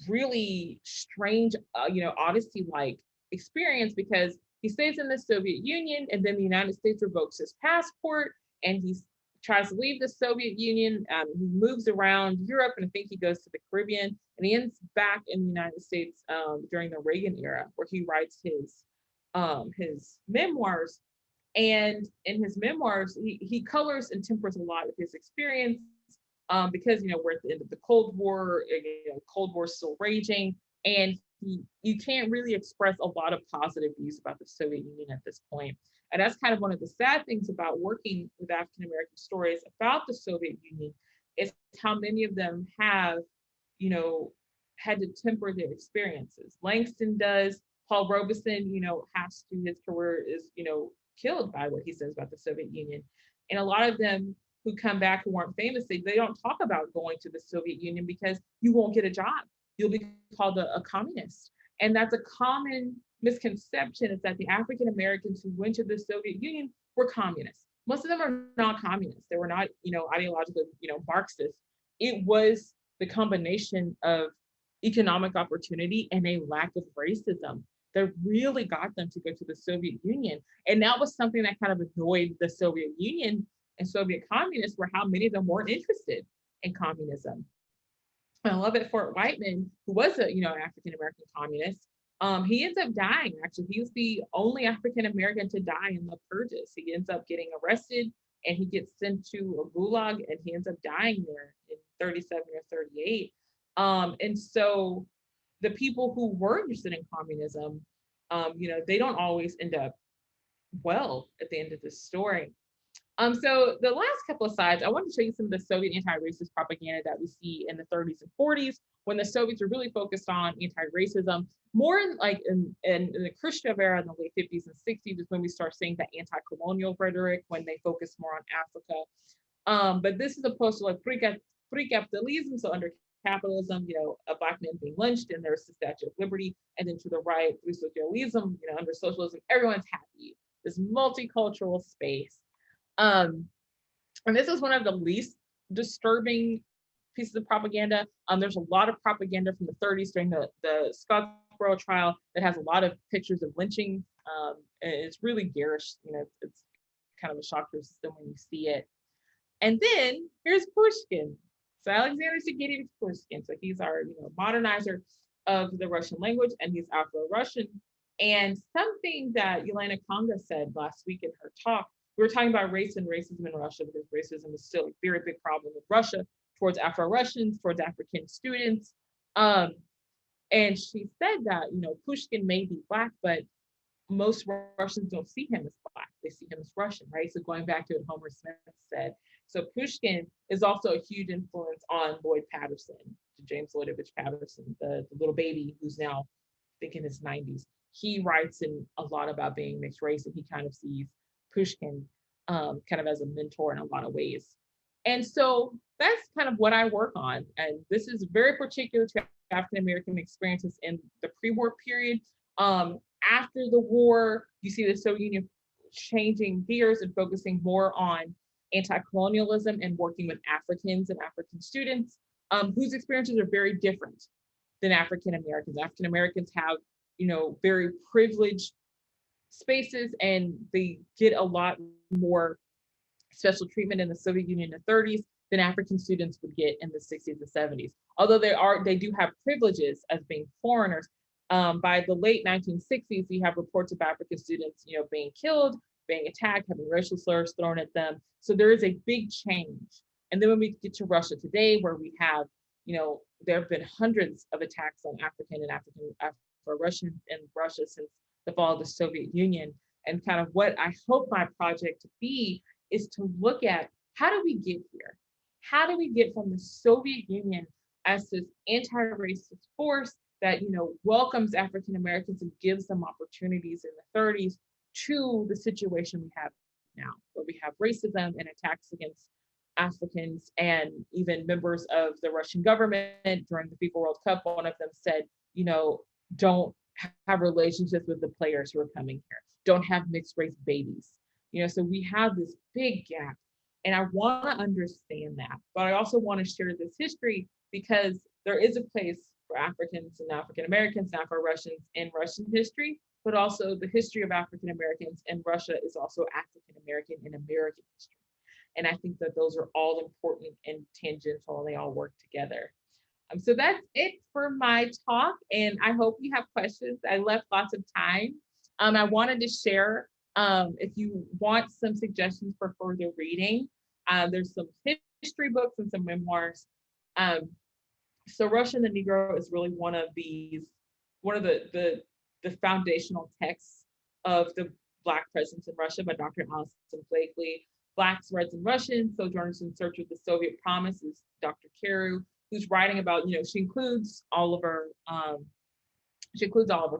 really strange, Odyssey-like experience, because he stays in the Soviet Union, and then the United States revokes his passport, and he's tries to leave the Soviet Union. He moves around Europe, and I think he goes to the Caribbean, and he ends back in the United States during the Reagan era, where he writes his memoirs. And in his memoirs, he colors and tempers a lot of his experience because we're at the end of the Cold War. Cold War still raging, and you can't really express a lot of positive views about the Soviet Union at this point. And that's kind of one of the sad things about working with African American stories about the Soviet Union, is how many of them have, had to temper their experiences. Langston does. Paul Robeson, has to, his career is, killed by what he says about the Soviet Union. And a lot of them who come back who aren't famous, they don't talk about going to the Soviet Union because you won't get a job. You'll be called a communist. And that's a common misconception, is that the African Americans who went to the Soviet Union were communists. Most of them are not communists. They were not, ideologically, Marxist. It was the combination of economic opportunity and a lack of racism that really got them to go to the Soviet Union. And that was something that kind of annoyed the Soviet Union and Soviet communists, were how many of them weren't interested in communism. And I love it. Fort Whiteman, who was a African American communist, he ends up dying. Actually, he was the only African American to die in the purges. He ends up getting arrested, and he gets sent to a gulag, and he ends up dying there in 37 or 38. And so the people who were interested in communism, they don't always end up well at the end of this story. So the last couple of slides, I want to show you some of the Soviet anti-racist propaganda that we see in the 30s and 40s, when the Soviets are really focused on anti-racism. More in the Khrushchev era in the late 50s and 60s is when we start seeing the anti-colonial rhetoric, when they focus more on Africa. But this is opposed to like pre-capitalism, so under capitalism, a Black man being lynched, and there's the Statue of Liberty. And then to the right, through socialism, under socialism, everyone's happy. This multicultural space. And this is one of the least disturbing pieces of propaganda. There's a lot of propaganda from the 30s during the Scottsboro trial that has a lot of pictures of lynching. And it's really garish. It's kind of a shock to the system when you see it. And then here's Pushkin. So Alexander Sergeyevich Pushkin. So he's our modernizer of the Russian language, and he's Afro-Russian. And something that Yelena Konga said last week in her talk, we were talking about race and racism in Russia, because racism is still a very big problem with Russia towards Afro-Russians, towards African students. And she said that, Pushkin may be Black, but most Russians don't see him as Black. They see him as Russian, right? So going back to what Homer Smith said. So Pushkin is also a huge influence on Lloyd Patterson, James Lloydovich Patterson, the little baby who's now, I think, in his 90s. He writes a lot about being mixed race, and he kind of sees Pushkin kind of as a mentor in a lot of ways. And so that's kind of what I work on. And this is very particular to African American experiences in the pre-war period. After the war, you see the Soviet Union changing gears and focusing more on anti-colonialism and working with Africans and African students whose experiences are very different than African Americans. African Americans have, very privileged spaces, and they get a lot more special treatment in the Soviet Union in the 30s than African students would get in the 60s and 70s. Although they do have privileges as being foreigners. By the late 1960s, you have reports of African students, being killed, being attacked, having racial slurs thrown at them. So there is a big change. And then when we get to Russia today, where we have, there have been hundreds of attacks on African and Afro-Russians in Russia since the fall of the Soviet Union. And kind of what I hope my project to be is to look at, how do we get here? How do we get from the Soviet Union as this anti-racist force that welcomes African Americans and gives them opportunities in the 30s, to the situation we have now, where we have racism and attacks against Africans, and even members of the Russian government during the FIFA World Cup. One of them said, don't have relationships with the players who are coming here. Don't have mixed race babies. So we have this big gap, and I want to understand that, but I also want to share this history, because there is a place for Africans and African Americans and Afro-Russians in Russian history, but also the history of African Americans in Russia is also African American in American history. And I think that those are all important and tangential, and they all work together. So that's it for my talk, and I hope you have questions. I left lots of time. I wanted to share, if you want some suggestions for further reading, there's some history books and some memoirs. Um, so Russia and the Negro is really one of the foundational texts of the Black presence in Russia by Dr. Alison Blakely. Blacks, Reds, and Russians, Sojourners in Search of the Soviet Promise is Dr. Carew, who's writing about, she includes Oliver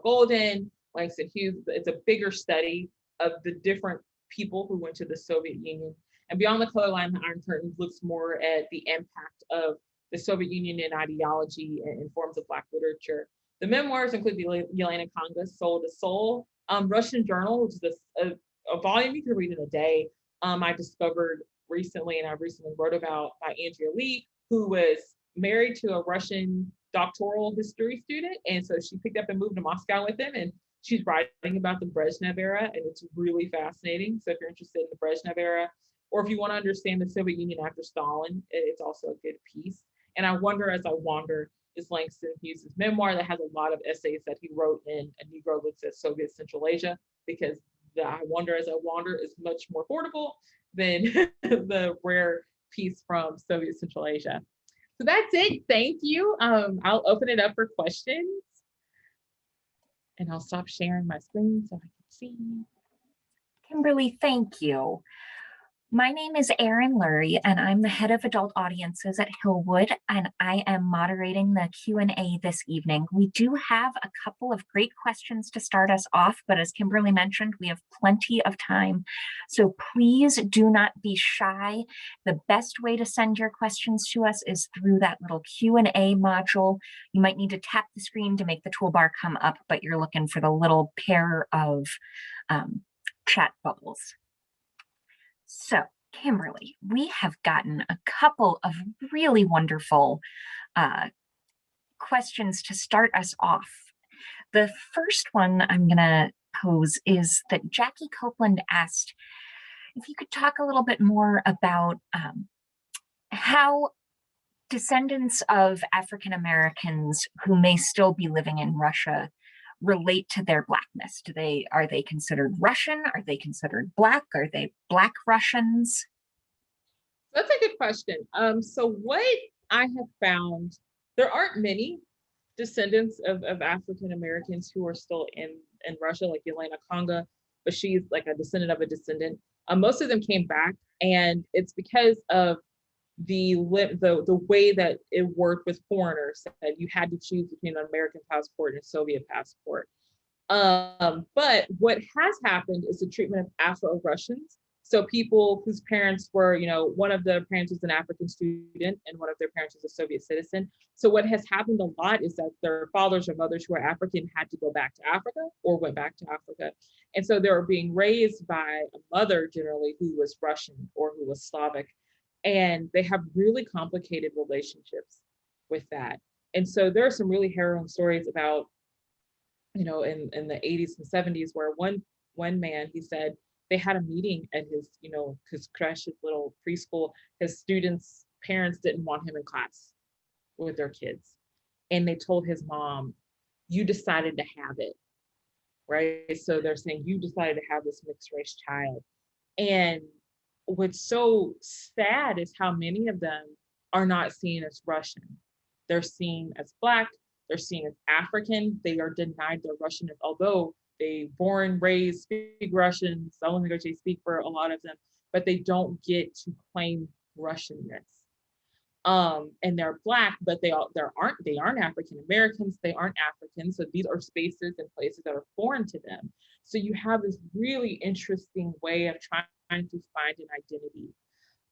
Golden, Langston Hughes. It's a bigger study of the different people who went to the Soviet Union. And Beyond the Color Line, the Iron Curtain looks more at the impact of the Soviet Union in ideology and forms of Black literature. The memoirs include Yelena Konga's Soul to Soul, Russian Journal, which is a volume you can read in a day. I discovered recently, and I recently wrote about by Andrea Lee, who was married to a Russian doctoral history student. And so she picked up and moved to Moscow with him. And she's writing about the Brezhnev era, and it's really fascinating. So if you're interested in the Brezhnev era, or if you want to understand the Soviet Union after Stalin, it's also a good piece. And I Wonder As I Wander is Langston Hughes' memoir that has a lot of essays that he wrote in A Negro Looks at Soviet Central Asia, because the I Wonder As I Wander is much more affordable than the rare piece from Soviet Central Asia. So that's it. Thank you. I'll open it up for questions. And I'll stop sharing my screen so I can see. Kimberly, thank you. My name is Erin Lurie, and I'm the head of adult audiences at Hillwood, and I am moderating the Q&A this evening. We do have a couple of great questions to start us off, but as Kimberly mentioned, we have plenty of time. So please do not be shy. The best way to send your questions to us is through that little Q&A module. You might need to tap the screen to make the toolbar come up, but you're looking for the little pair of chat bubbles. So, Kimberly, we have gotten a couple of really wonderful questions to start us off. The first one I'm going to pose is that Jackie Copeland asked if you could talk a little bit more about how descendants of African Americans who may still be living in Russia relate to their Blackness. Are they considered Russian? Are they considered Black? Are they Black Russians? That's a good question. So what I have found, there aren't many descendants of African Americans who are still in Russia, like Yelena Konga, but she's like a descendant of a descendant. Most of them came back, and it's because of the way that it worked with foreigners, that you had to choose between an American passport and a Soviet passport. But what has happened is the treatment of Afro-Russians. So people whose parents were, one of the parents was an African student and one of their parents was a Soviet citizen. So what has happened a lot is that their fathers or mothers who are African had to go back to Africa or went back to Africa. And so they were being raised by a mother generally who was Russian or who was Slavic. And they have really complicated relationships with that. And so there are some really harrowing stories about, in the 80s and 70s, where one man, he said they had a meeting at his creche, his little preschool. His students' parents didn't want him in class with their kids. And they told his mom, you decided to have it, right? So they're saying, you decided to have this mixed race child. And what's so sad is how many of them are not seen as Russian. They're seen as Black, they're seen as African. They are denied their Russianness, although they born, raised, speak Russian. So I'm going to speak for a lot of them, but they don't get to claim Russianness. And they're Black, but they aren't African Americans, they aren't Africans. So these are spaces and places that are foreign to them. So you have this really interesting way of trying to find an identity.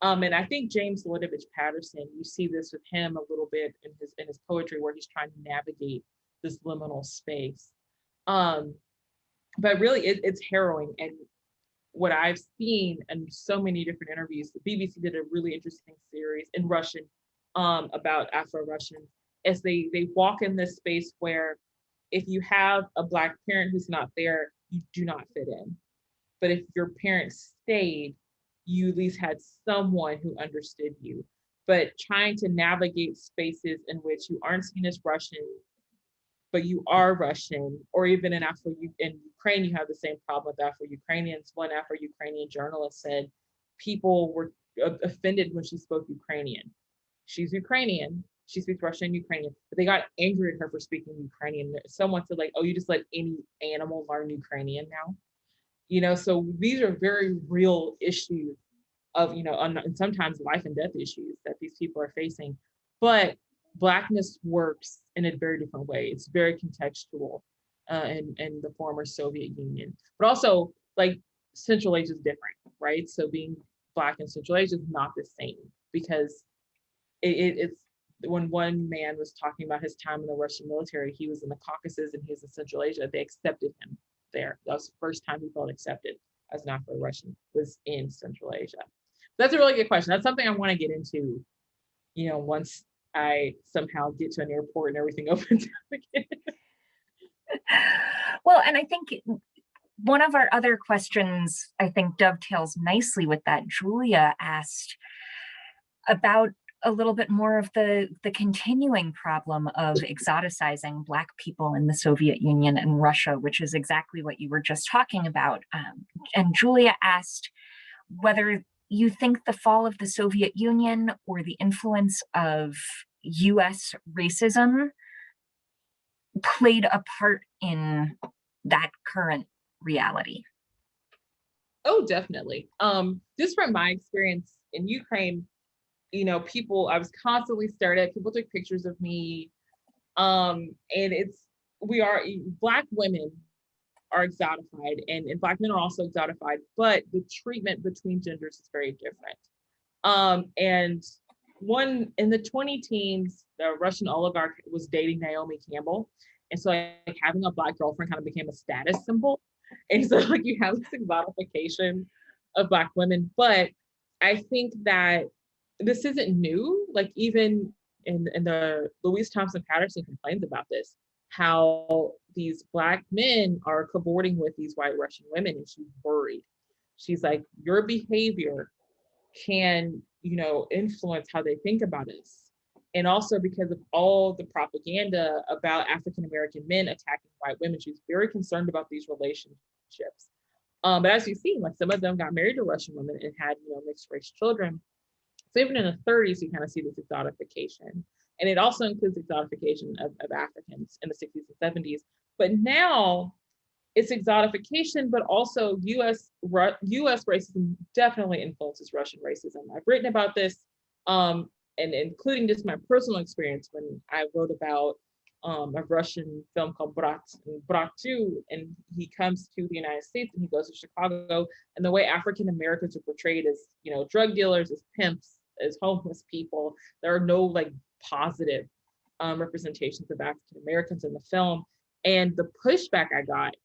And I think James Lidovich Patterson, you see this with him a little bit in his poetry, where he's trying to navigate this liminal space. But really, it's harrowing. And what I've seen in so many different interviews, the BBC did a really interesting series in Russian about Afro-Russians, as they walk in this space where if you have a Black parent who's not there, you do not fit in. But if your parents stayed, you at least had someone who understood you. But trying to navigate spaces in which you aren't seen as Russian, but you are Russian, or even in Ukraine, you have the same problem with Afro-Ukrainians. One Afro-Ukrainian journalist said people were offended when she spoke Ukrainian. She's Ukrainian. She speaks Russian and Ukrainian, but they got angry at her for speaking Ukrainian. Someone said like, "Oh, you just let any animal learn Ukrainian now?" So these are very real issues of, and sometimes life and death issues that these people are facing. But Blackness works in a very different way. It's very contextual in the former Soviet Union, but also like Central Asia is different, right? So being Black in Central Asia is not the same, because it's when one man was talking about his time in the Russian military, he was in the Caucasus and he was in Central Asia. They accepted him there. That was the first time he felt accepted as an Afro-Russian, was in Central Asia. That's a really good question. That's something I want to get into, once I somehow get to an airport and everything opens up again. Well, and I think one of our other questions, I think, dovetails nicely with that. Julia asked about a little bit more of the continuing problem of exoticizing Black people in the Soviet Union and Russia, which is exactly what you were just talking about. And Julia asked whether you think the fall of the Soviet Union or the influence of US racism played a part in that current reality. Oh, definitely. Just from my experience in Ukraine, I was constantly stared at. People took pictures of me. And Black women are exotified, and Black men are also exotified, but the treatment between genders is very different. And one in the 20 teens, the Russian oligarch was dating Naomi Campbell. And so like having a Black girlfriend kind of became a status symbol. And so like you have this exotification of Black women. But I think that this isn't new. Like even in the Louise Thompson Patterson complains about this, how these Black men are cavorting with these white Russian women, and she's worried. She's like, your behavior can, influence how they think about us. And also because of all the propaganda about African American men attacking white women, she's very concerned about these relationships. But as you've seen, like some of them got married to Russian women and had, mixed race children. So even in the 30s, you kind of see this exotification. And it also includes exotification of Africans in the 60s and 70s. But now it's exotification, but also US racism definitely influences Russian racism. I've written about this, and including just my personal experience when I wrote about a Russian film called Brat 2, and he comes to the United States and he goes to Chicago, and the way African Americans are portrayed as, drug dealers, as pimps, as homeless people, there are no like positive representations of African Americans in the film. And the pushback I got,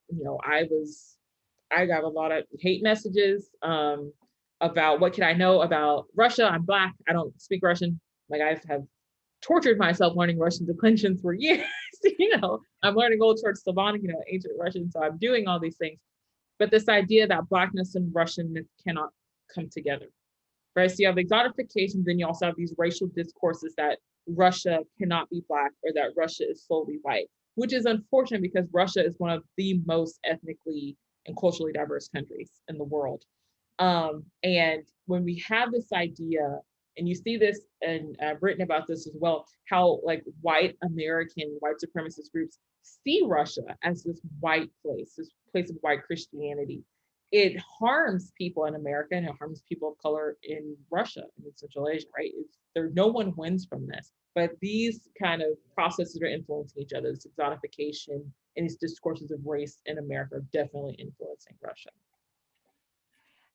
I got a lot of hate messages about what can I know about Russia. I'm Black. I don't speak Russian. Like I have tortured myself learning Russian declensions for years. I'm learning Old Church Slavonic, ancient Russian. So I'm doing all these things. But this idea that Blackness and Russianness cannot come together, right? So you have exotification, then you also have these racial discourses that Russia cannot be Black or that Russia is solely white, which is unfortunate because Russia is one of the most ethnically and culturally diverse countries in the world. And when we have this idea, and you see this, and I've written about this as well, how like white supremacist groups see Russia as this white place, this place of white Christianity. It harms people in America and it harms people of color in Russia and in Central Asia, right? No one wins from this. But these kind of processes are influencing each other. This exotification and these discourses of race in America are definitely influencing Russia.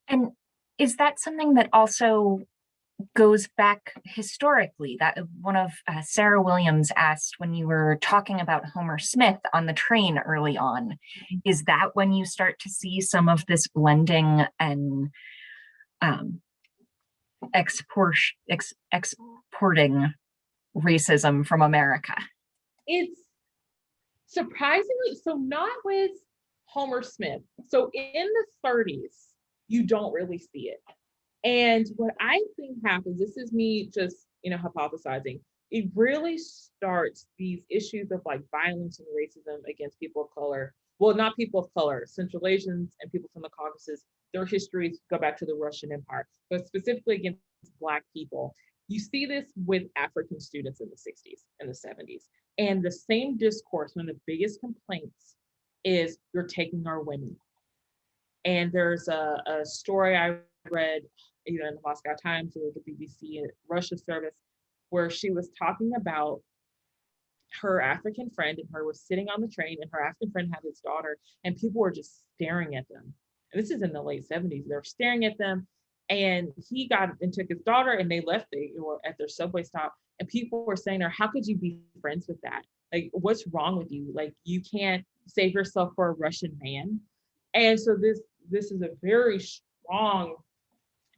And is that something that also goes back historically? That one of Sarah Williams asked when you were talking about Homer Smith on the train early on, is that when you start to see some of this blending and exporting racism from America? It's surprisingly, so not with Homer Smith. So in the 30s, you don't really see it. And what I think happens, this is me just, hypothesizing, it really starts these issues of like violence and racism against people of color. Well, not people of color, Central Asians and people from the Caucasus, their histories go back to the Russian Empire, but specifically against Black people. You see this with African students in the 60s and the 70s. And the same discourse, one of the biggest complaints is you're taking our women. And there's a story I read either in the Moscow Times or the BBC Russia service where she was talking about her African friend, and her was sitting on the train, and her African friend had his daughter, and people were just staring at them. And this is in the late 70s. They were staring at them, and he got and took his daughter, and they left. They were at their subway stop, and people were saying to her, "How could you be friends with that? Like, what's wrong with you? Like, you can't save yourself for a Russian man." And so this is a very strong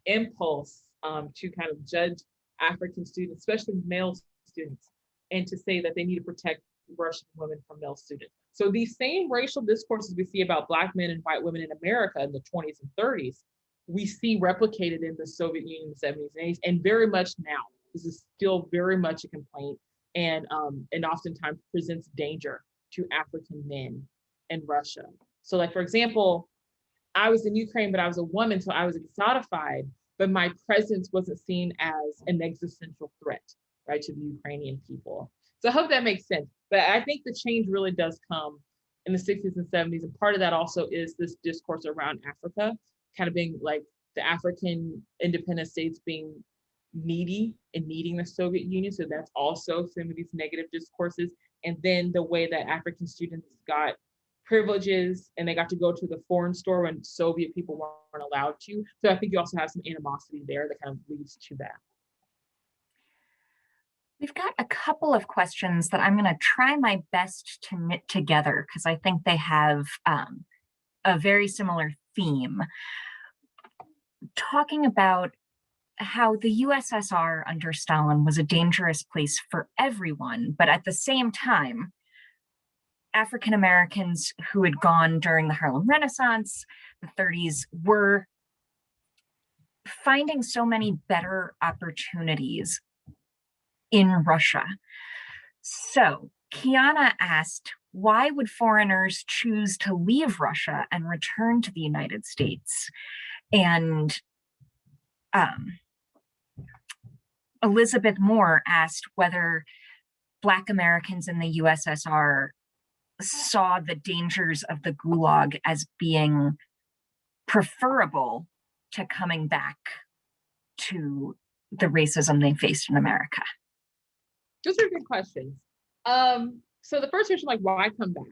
impulse to kind of judge African students, especially male students, and to say that they need to protect Russian women from male students. So these same racial discourses we see about Black men and white women in America in the 20s and 30s, we see replicated in the Soviet Union in the 70s and 80s, and very much now. This is still very much a complaint, and oftentimes presents danger to African men in Russia. So like, for example, I was in Ukraine, but I was a woman, so I was exotified, but my presence wasn't seen as an existential threat, right, to the Ukrainian people. So I hope that makes sense. But I think the change really does come in the 60s and 70s. And part of that also is this discourse around Africa, kind of being like the African independent states being needy and needing the Soviet Union. So that's also some of these negative discourses. And then the way that African students got privileges and they got to go to the foreign store when Soviet people weren't allowed to. So I think you also have some animosity there that kind of leads to that. We've got a couple of questions that I'm going to try my best to knit together because I think they have a very similar theme. Talking about how the USSR under Stalin was a dangerous place for everyone, but at the same time, African Americans who had gone during the Harlem Renaissance, the 30s, were finding so many better opportunities in Russia. So Kiana asked, why would foreigners choose to leave Russia and return to the United States? And Elizabeth Moore asked whether Black Americans in the USSR saw the dangers of the Gulag as being preferable to coming back to the racism they faced in America. Those are good questions. So the first question, like, why come back?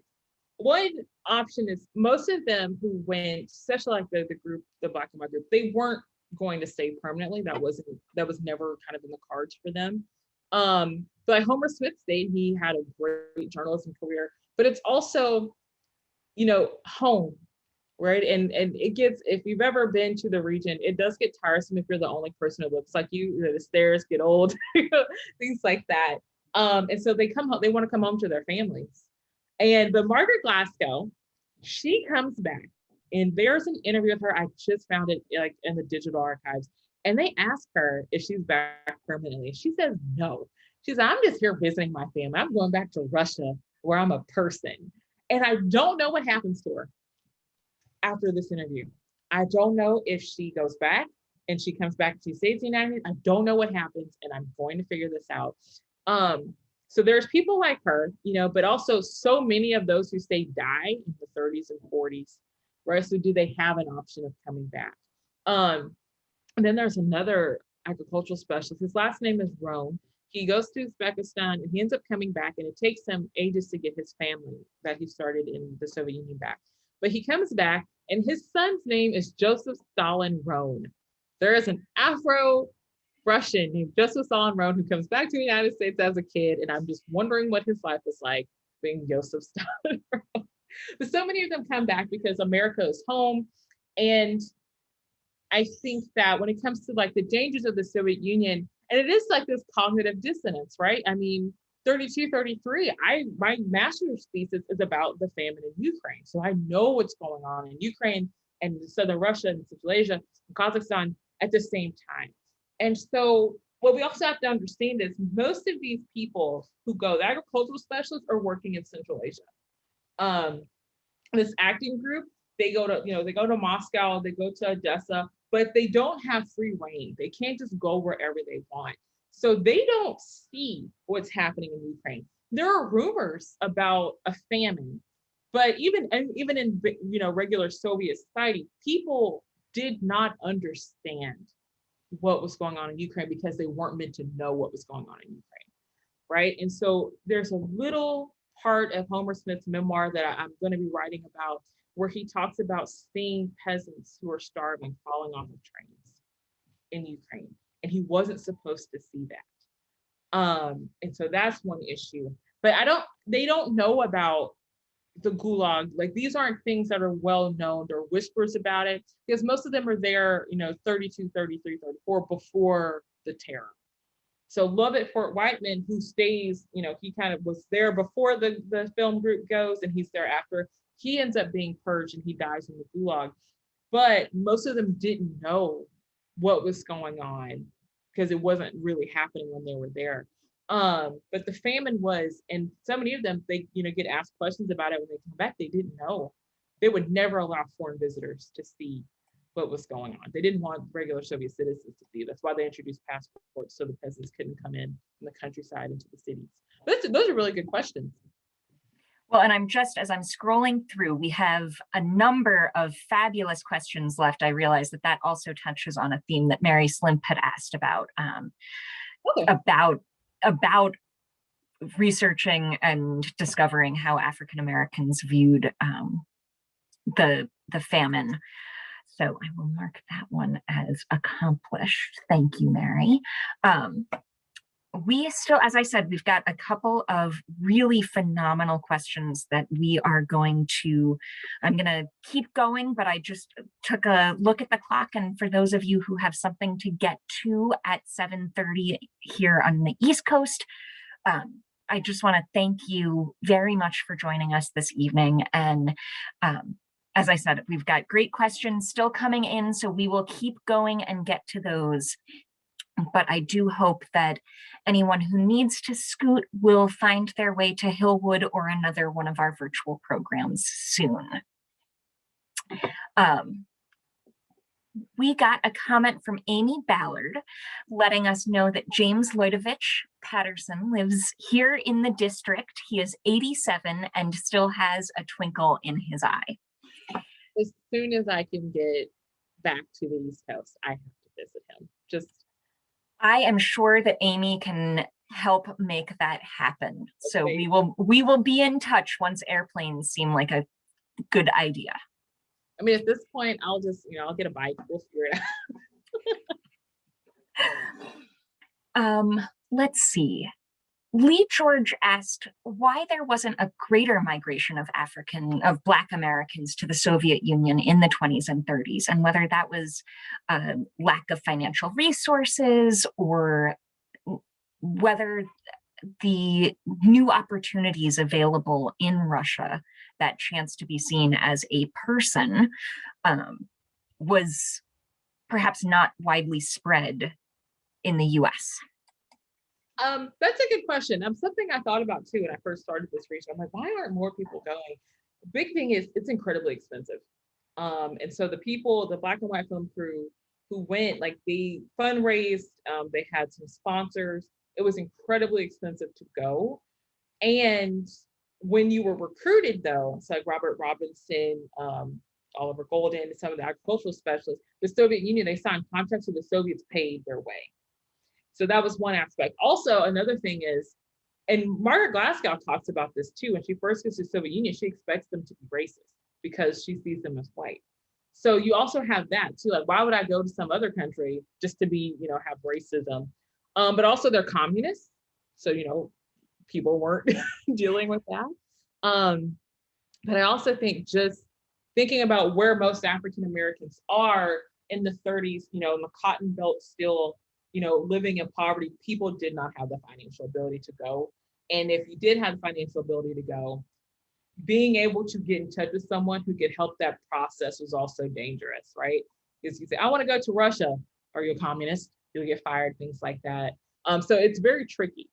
One option is most of them who went, especially like the group, the Black and white group, they weren't going to stay permanently. That was never kind of in the cards for them. But Homer Smith stayed. He had a great journalism career, but it's also, home, right? And it gets, if you've ever been to the region, it does get tiresome if you're the only person who looks like you. The stairs get old, things like that. And so they come home, they want to come home to their families. But Margaret Glasgow, she comes back, and there's an interview with her. I just found it like in the digital archives, and they ask her if she's back permanently. She says no. She's, I'm just here visiting my family. I'm going back to Russia where I'm a person. And I don't know what happens to her after this interview. I don't know if she goes back and she comes back, she stays in the United States. I don't know what happens, and I'm going to figure this out. So there's people like her, but also so many of those who stay die in the 30s and 40s, right? So do they have an option of coming back? And then there's another agricultural specialist. His last name is Roan. He goes to Uzbekistan and he ends up coming back, and it takes him ages to get his family that he started in the Soviet Union back. But he comes back, and his son's name is Joseph Stalin Roan. There is an Afro-Russian named Joseph Stalin Roan who comes back to the United States as a kid, and I'm just wondering what his life was like being Joseph Stalin Roan. But so many of them come back because America is home. And I think that when it comes to like the dangers of the Soviet Union, and it is like this cognitive dissonance, right? I mean, 32, 33, my master's thesis is about the famine in Ukraine. So I know what's going on in Ukraine and southern Russia and Central Asia and Kazakhstan. at the same time. And so what we also have to understand is most of these people who go, the agricultural specialists, are working in Central Asia. This acting group, they go to Moscow, they go to Odessa, but they don't have free reign. They can't just go wherever they want. So they don't see what's happening in Ukraine. There are rumors about a famine, but even in regular Soviet society, people did not understand what was going on in Ukraine because they weren't meant to know what was going on in Ukraine, right? And so there's a little part of Homer Smith's memoir that I'm going to be writing about where he talks about seeing peasants who are starving falling off of trains in Ukraine, and he wasn't supposed to see that. And so that's one issue. But they don't know about the Gulag. Like, these aren't things that are well known. There are whispers about it because most of them are there, 32, 33, 34 before the terror. So Lovett Fort Whiteman, who stays, he kind of was there before the film group goes, and he's there after. He ends up being purged and he dies in the Gulag. But most of them didn't know what was going on because it wasn't really happening when they were there. But the famine was, and so many of them, they get asked questions about it when they come back. They didn't know. They would never allow foreign visitors to see what was going on. They didn't want regular Soviet citizens to see. That's why they introduced passports so the peasants couldn't come in from the countryside into the cities. But those are really good questions. Well, and as I'm scrolling through, we have a number of fabulous questions left. I realize that also touches on a theme that Mary Slimp had asked about, about researching and discovering how African Americans viewed the famine. So I will mark that one as accomplished. Thank you, Mary. We still, as I said, we've got a couple of really phenomenal questions that I'm going to keep going, but I just took a look at the clock. And for those of you who have something to get to at 7:30 here on the East Coast, I just want to thank you very much for joining us this evening. And as I said, we've got great questions still coming in, so we will keep going and get to those. But I do hope that anyone who needs to scoot will find their way to Hillwood or another one of our virtual programs soon. We got a comment from Amy Ballard letting us know that James Lloydovich Patterson lives here in the district. He is 87 and still has a twinkle in his eye. As soon as I can get back to the East Coast, I have to visit him. I am sure that Amy can help make that happen. So Okay. we will be in touch once airplanes seem like a good idea. I mean, at this point, I'll just, I'll get a bike. We'll figure it out. Let's see. Lee George asked why there wasn't a greater migration of Black Americans to the Soviet Union in the 20s and 30s, and whether that was lack of financial resources or whether the new opportunities available in Russia, that chance to be seen as a person, was perhaps not widely spread in the US. That's a good question. Something I thought about too when I first started this research. I'm like, why aren't more people going? The big thing is it's incredibly expensive. And so the Black and White film crew who went, like, they fundraised, they had some sponsors. It was incredibly expensive to go. And when you were recruited, though, so like Robert Robinson, Oliver Golden, some of the agricultural specialists, the Soviet Union, they signed contracts with the Soviets, paid their way. So that was one aspect. Also, another thing is, and Margaret Glasgow talks about this too, when she first gets to the Soviet Union, she expects them to be racist because she sees them as white. So you also have that too. Like, why would I go to some other country just to be, have racism? But also they're communists. So, people weren't dealing with that. But I also think just thinking about where most African Americans are in the 30s, in the Cotton Belt still, living in poverty, people did not have the financial ability to go. And if you did have the financial ability to go, being able to get in touch with someone who could help that process was also dangerous, right? Because you say, I want to go to Russia. are you a communist? You'll get fired, things like that. So it's very tricky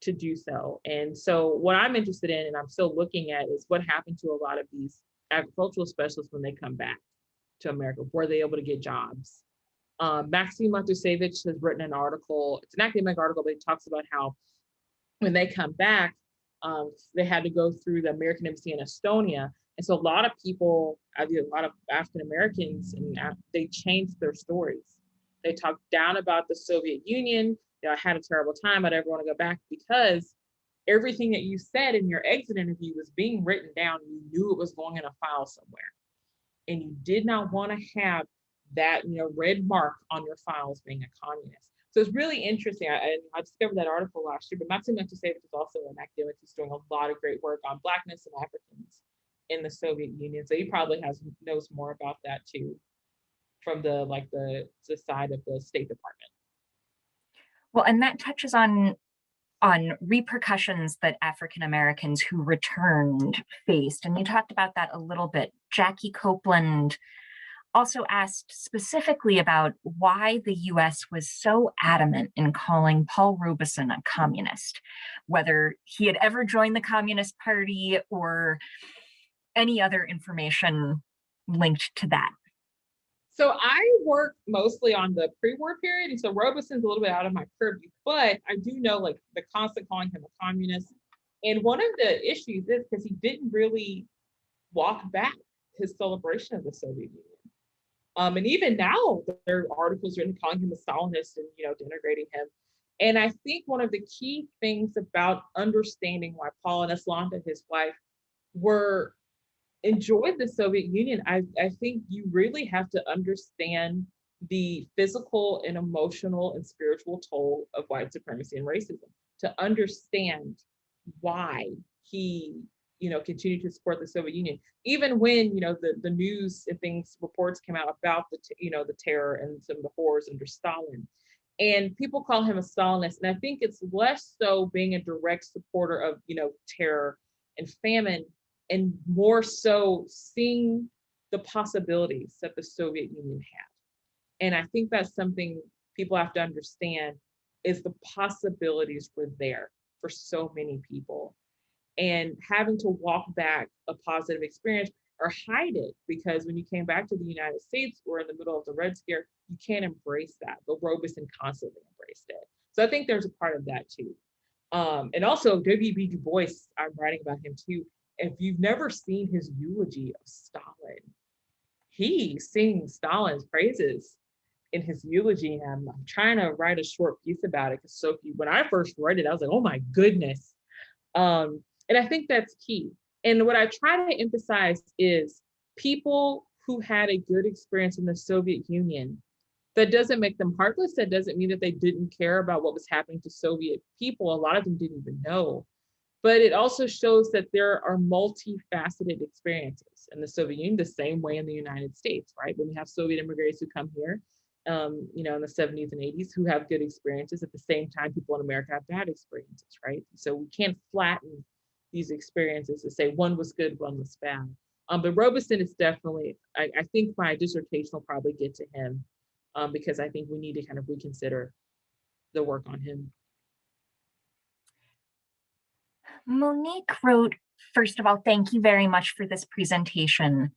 to do so. And so what I'm interested in, and I'm still looking at, is what happened to a lot of these agricultural specialists when they come back to America. Were they able to get jobs? Maxime Matusevich has written an article. It's an academic article, but it talks about how when they come back, they had to go through the American Embassy in Estonia. And so a lot of people, a lot of African Americans, and they changed their stories. They talked down about the Soviet Union. I had a terrible time. I never want to go back, because everything that you said in your exit interview was being written down. You knew it was going in a file somewhere, and you did not want to have that red mark on your file as being a communist. So it's really interesting. I discovered that article last year, but Maxime Matusevich is also an academic who's doing a lot of great work on Blackness and Africans in the Soviet Union. So he probably knows more about that too, from the side of the State Department. Well, and that touches on repercussions that African Americans who returned faced. And you talked about that a little bit. Jackie Copeland also asked specifically about why the US was so adamant in calling Paul Robeson a communist, whether he had ever joined the Communist Party or any other information linked to that. So I work mostly on the pre-war period, and so Robeson's a little bit out of my purview, but I do know the constant calling him a communist. And one of the issues is because he didn't really walk back his celebration of the Soviet Union. And even now, there are articles written calling him a Stalinist and denigrating him. And I think one of the key things about understanding why Paul and Aslanda, his wife, enjoyed the Soviet Union, I think you really have to understand the physical and emotional and spiritual toll of white supremacy and racism to understand why he continued to support the Soviet Union, even when the news and reports came out about the terror and some of the horrors under Stalin. And people call him a Stalinist, and I think it's less so being a direct supporter of terror and famine, and more so seeing the possibilities that the Soviet Union had. And I think that's something people have to understand, is the possibilities were there for so many people. And having to walk back a positive experience or hide it, because when you came back to the United States or in the middle of the Red Scare, you can't embrace that. But Robeson constantly embraced it. So I think there's a part of that too. And also W.B. Du Bois, I'm writing about him too. If you've never seen his eulogy of Stalin, he sings Stalin's praises in his eulogy. And I'm trying to write a short piece about it, because when I first read it, I was like, oh my goodness. And I think that's key. And what I try to emphasize is people who had a good experience in the Soviet Union, that doesn't make them heartless. That doesn't mean that they didn't care about what was happening to Soviet people. A lot of them didn't even know. But it also shows that there are multifaceted experiences in the Soviet Union, the same way in the United States, right? When we have Soviet immigrants who come here, in the 70s and 80s, who have good experiences. At the same time, people in America have bad experiences, right? So we can't flatten these experiences to say one was good, one was bad. But Robeson is definitely, I think my dissertation will probably get to him, because I think we need to kind of reconsider the work on him. Monique wrote, first of all, thank you very much for this presentation.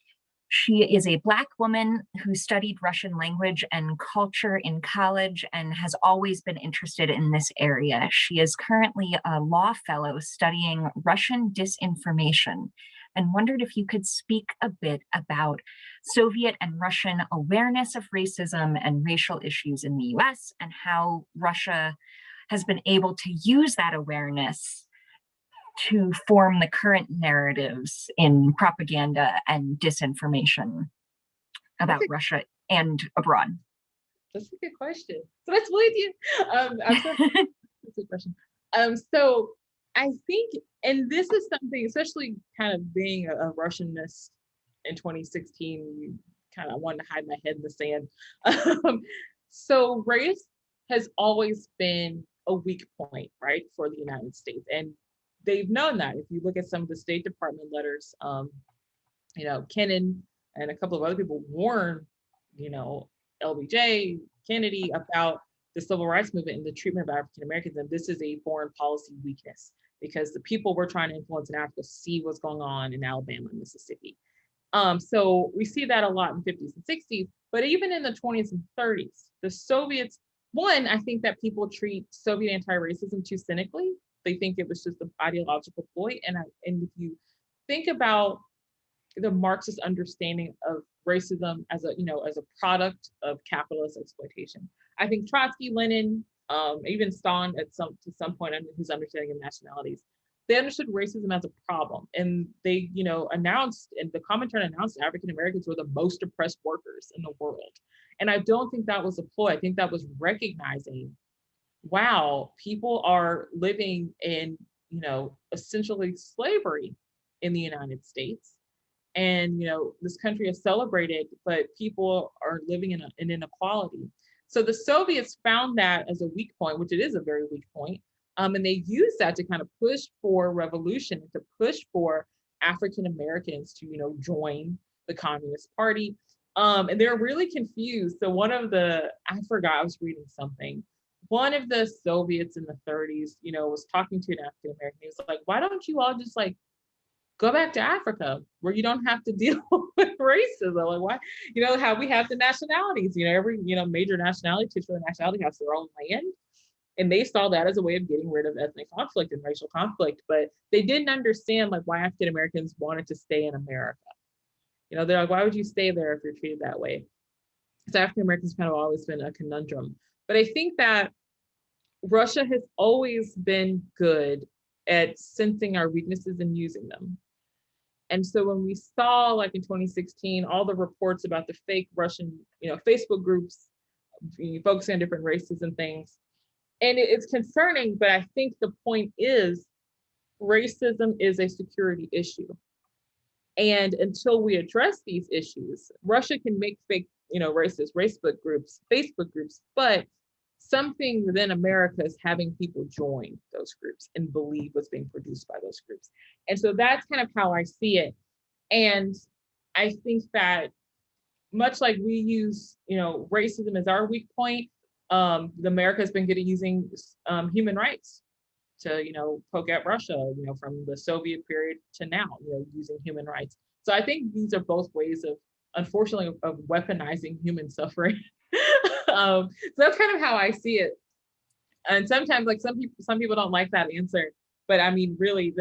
She is a Black woman who studied Russian language and culture in college and has always been interested in this area. She is currently a law fellow studying Russian disinformation, and wondered if you could speak a bit about Soviet and Russian awareness of racism and racial issues in the US, and how Russia has been able to use that awareness to form the current narratives in propaganda and disinformation about Russia and abroad. That's a good question. So let's believe you. That's a good question. So I think, and this is something, especially kind of being a Russianist in 2016, you kind of wanted to hide my head in the sand. So race has always been a weak point, right, for the United States. And they've known that. If you look at some of the State Department letters, Kennan and a couple of other people warn, LBJ, Kennedy about the civil rights movement and the treatment of African Americans, and this is a foreign policy weakness because the people we're trying to influence in Africa see what's going on in Alabama and Mississippi. So we see that a lot in 50s and 60s, but even in the 20s and 30s, the Soviets, one, I think that people treat Soviet anti-racism too cynically. They think it was just an ideological ploy. And if you think about the Marxist understanding of racism as a product of capitalist exploitation, I think Trotsky, Lenin, even Stalin to some point under his understanding of nationalities, they understood racism as a problem. And they, announced, and the Comintern announced African Americans were the most oppressed workers in the world. And I don't think that was a ploy. I think that was recognizing, wow, people are living in, essentially slavery in the United States. And, this country is celebrated, but people are living in an inequality. So the Soviets found that as a weak point, which it is a very weak point. And they used that to kind of push for revolution, to push for African Americans to, join the Communist Party. And they're really confused. So I forgot, I was reading something. One of the Soviets in the 30s, was talking to an African American. He was like, why don't you all just go back to Africa where you don't have to deal with racism? Like, why, how we have the nationalities, every, major nationality, titular nationality has their own land. And they saw that as a way of getting rid of ethnic conflict and racial conflict, but they didn't understand why African Americans wanted to stay in America. They're like, why would you stay there if you're treated that way? So African Americans kind of always been a conundrum. But I think that Russia has always been good at sensing our weaknesses and using them. And so when we saw, in 2016, all the reports about the fake Russian, Facebook groups focusing on different races and things, and it's concerning, but I think the point is racism is a security issue. And until we address these issues, Russia can make fake, racist Facebook groups, but something within America is having people join those groups and believe what's being produced by those groups. And so that's kind of how I see it. And I think that much like we use, racism as our weak point, America has been good at using human rights to, poke at Russia, from the Soviet period to now, using human rights. So I think these are both ways of, unfortunately, of weaponizing human suffering. So that's kind of how I see it. And sometimes, some people don't like that answer, but I mean, really,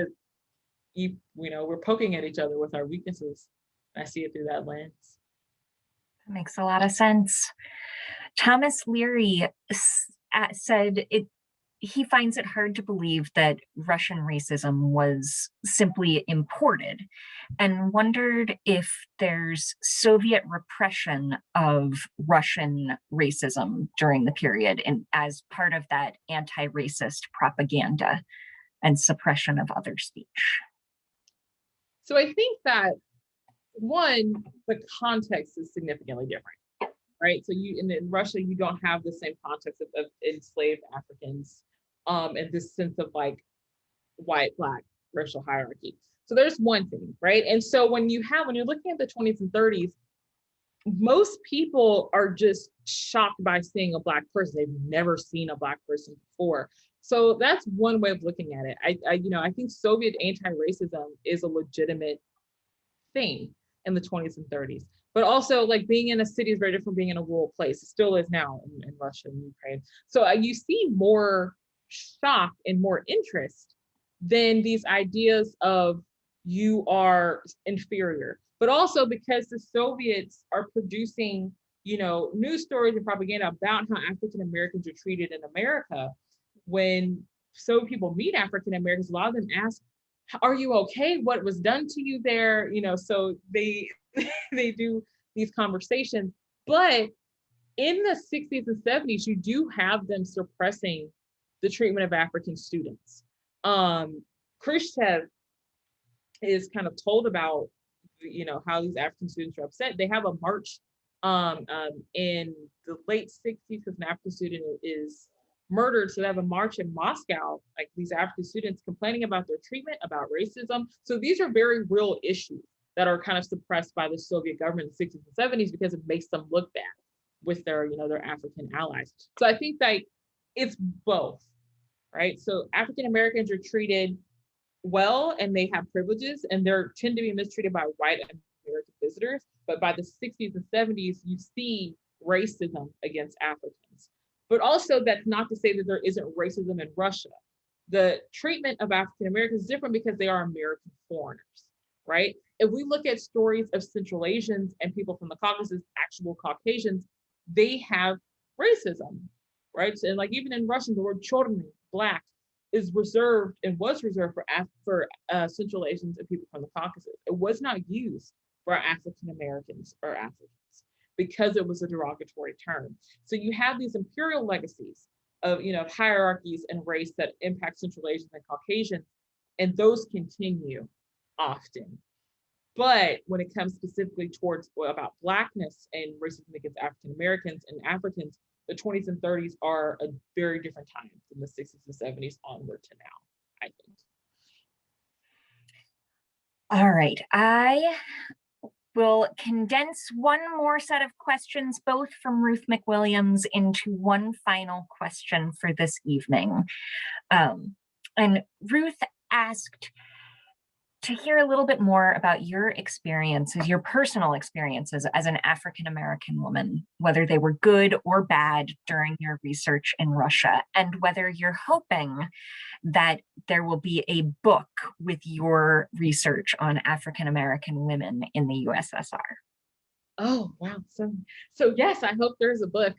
we're poking at each other with our weaknesses. I see it through that lens. That makes a lot of sense. Thomas Leary said he finds it hard to believe that Russian racism was simply imported, and wondered if there's Soviet repression of Russian racism during the period and as part of that anti-racist propaganda and suppression of other speech. So I think that, one, the context is significantly different, right? So in Russia, you don't have the same context of enslaved Africans, and this sense of white, black racial hierarchy. So there's one thing, right? And so when you're looking at the 20s and 30s, most people are just shocked by seeing a black person. They've never seen a black person before. So that's one way of looking at it. I think Soviet anti-racism is a legitimate thing in the 20s and 30s. But also, being in a city is very different from being in a rural place. It still is now in Russia and Ukraine. So you see more shock and more interest than these ideas of you are inferior. But also because the Soviets are producing, news stories and propaganda about how African Americans are treated in America. When so people meet African Americans, a lot of them ask, are you okay? What was done to you there? So they do these conversations. But in the 60s and 70s, you do have them suppressing the treatment of African students. Khrushchev is kind of told about, how these African students are upset. They have a march in the late 60s because an African student is murdered. So they have a march in Moscow, these African students complaining about their treatment, about racism. So these are very real issues that are kind of suppressed by the Soviet government in the 60s and 70s because it makes them look bad. with their, their African allies. So I think that it's both, right? So African Americans are treated well and they have privileges, and they tend to be mistreated by white American visitors. But by the 60s and 70s, you see racism against Africans. But also, that's not to say that there isn't racism in Russia. The treatment of African Americans is different because they are American foreigners, right? If we look at stories of Central Asians and people from the Caucasus, actual Caucasians, they have racism, right? So, and like even in Russian, the word chorny, black, is reserved and was reserved for Central Asians and people from the Caucasus. It was not used for African Americans or Africans because it was a derogatory term. So you have these imperial legacies of, hierarchies and race that impact Central Asians and Caucasians, and those continue often. But when it comes specifically towards about Blackness and racism against African Americans and Africans, the 20s and 30s are a very different time than the 60s and 70s onward to now, I think. All right, I will condense one more set of questions, both from Ruth McWilliams, into one final question for this evening. And Ruth asked to hear a little bit more about your experiences, your personal experiences as an African-American woman, whether they were good or bad during your research in Russia, and whether you're hoping that there will be a book with your research on African-American women in the USSR. Oh, wow. So yes, I hope there's a book.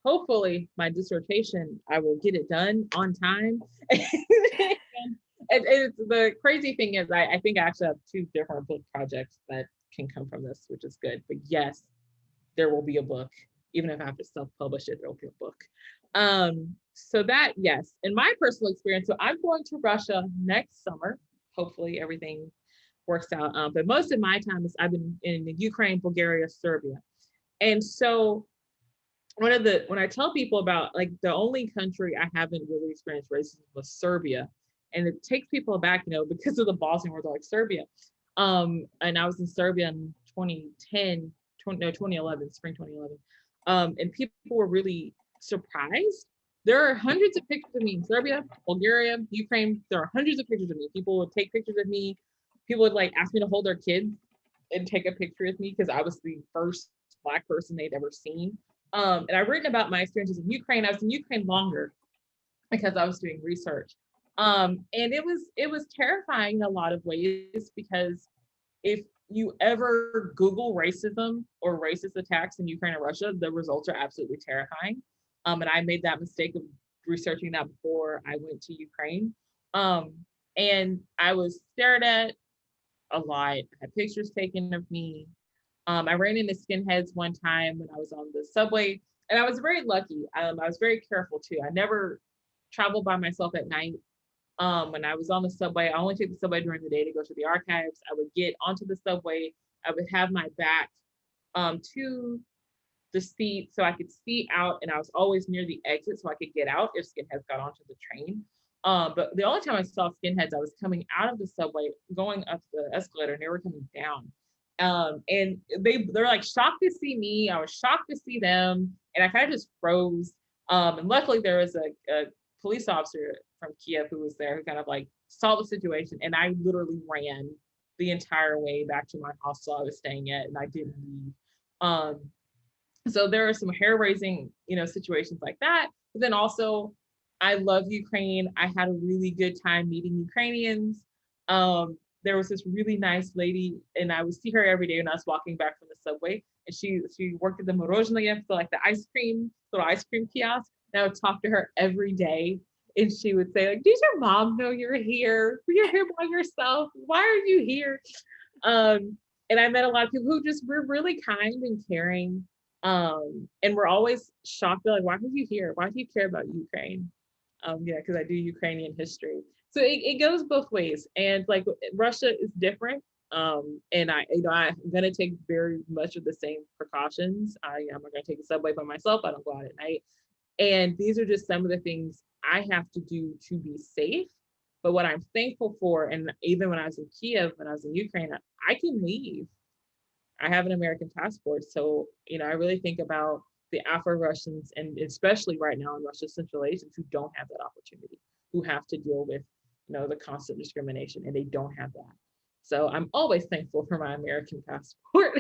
Hopefully my dissertation, I will get it done on time. And it's, the crazy thing is I think I actually have 2 different book projects that can come from this, which is good. But yes, there will be a book. Even if I have to self-publish it, there will be a book. So that, yes, in my personal experience, so I'm going to Russia next summer. Hopefully everything works out. But most of my time is I've been in Ukraine, Bulgaria, Serbia. And so when I tell people about, like, the only country I haven't really experienced racism was Serbia. And it takes people aback, because of the Bosnian War, they're like, Serbia. And I was in Serbia in 2011, spring 2011. And people were really surprised. There are hundreds of pictures of me in Serbia, Bulgaria, Ukraine. There are hundreds of pictures of me. People would take pictures of me. People would like ask me to hold their kids and take a picture with me because I was the first Black person they'd ever seen. And I've written about my experiences in Ukraine. I was in Ukraine longer because I was doing research. And it was terrifying in a lot of ways, because if you ever Google racism or racist attacks in Ukraine or Russia, the results are absolutely terrifying. And I made that mistake of researching that before I went to Ukraine. And I was stared at a lot. I had pictures taken of me. I ran into skinheads one time when I was on the subway, and I was very lucky. I was very careful too. I never traveled by myself at night. When I was on the subway, I only took the subway during the day to go to the archives. I would get onto the subway. I would have my back to the seat so I could see out, and I was always near the exit so I could get out if skinheads got onto the train. But the only time I saw skinheads, I was coming out of the subway, going up the escalator, and they were coming down. And they're like shocked to see me. I was shocked to see them, and I kind of just froze. And luckily there was a police officer from Kiev who was there who kind of like saw the situation, and I literally ran the entire way back to my hostel I was staying at, and I didn't leave. So there are some hair-raising, situations like that. But then also, I love Ukraine. I had a really good time meeting Ukrainians. There was this really nice lady, and I would see her every day when I was walking back from the subway. And she worked at the Morozhnoye, so like the little ice cream kiosk. And I would talk to her every day, and she would say, like, "Does your mom know you're here? You're here by yourself. Why are you here?" And I met a lot of people who just were really kind and caring. And we're always shocked. They're like, "Why are you here? Why do you care about Ukraine?" Yeah, because I do Ukrainian history. So it goes both ways. And like Russia is different. And I'm gonna take very much of the same precautions. I'm not gonna take the subway by myself. I don't go out at night. And these are just some of the things I have to do to be safe. But what I'm thankful for, and even when I was in Kiev, when I was in Ukraine, I can leave. I have an American passport. So, I really think about the Afro-Russians, and especially right now in Russia, Central Asians who don't have that opportunity, who have to deal with, the constant discrimination, and they don't have that. So I'm always thankful for my American passport.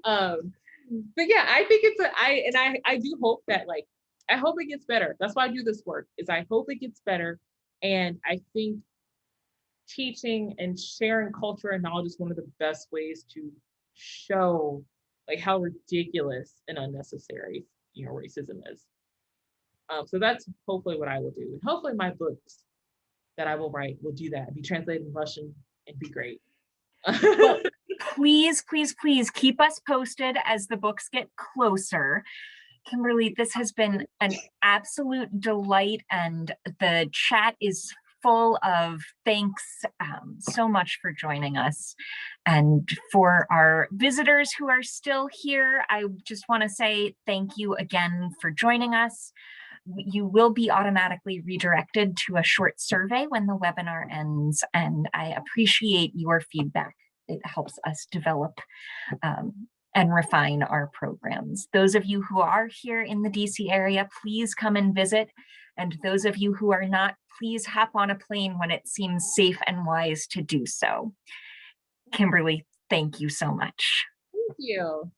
But yeah, I think I do hope that, like, I hope it gets better. That's why I do this work, is I hope it gets better. And I think teaching and sharing culture and knowledge is one of the best ways to show like how ridiculous and unnecessary racism is. So that's hopefully what I will do, and hopefully my books that I will write will do that, be translated in Russian, and be great. Well, please, please, please keep us posted as the books get closer. Kimberly, this has been an absolute delight, and the chat is full of thanks so much for joining us. And for our visitors who are still here, I just want to say thank you again for joining us. You will be automatically redirected to a short survey when the webinar ends, and I appreciate your feedback. It helps us develop and refine our programs. Those of you who are here in the DC area, please come and visit. And those of you who are not, please hop on a plane when it seems safe and wise to do so. Kimberly, thank you so much. Thank you.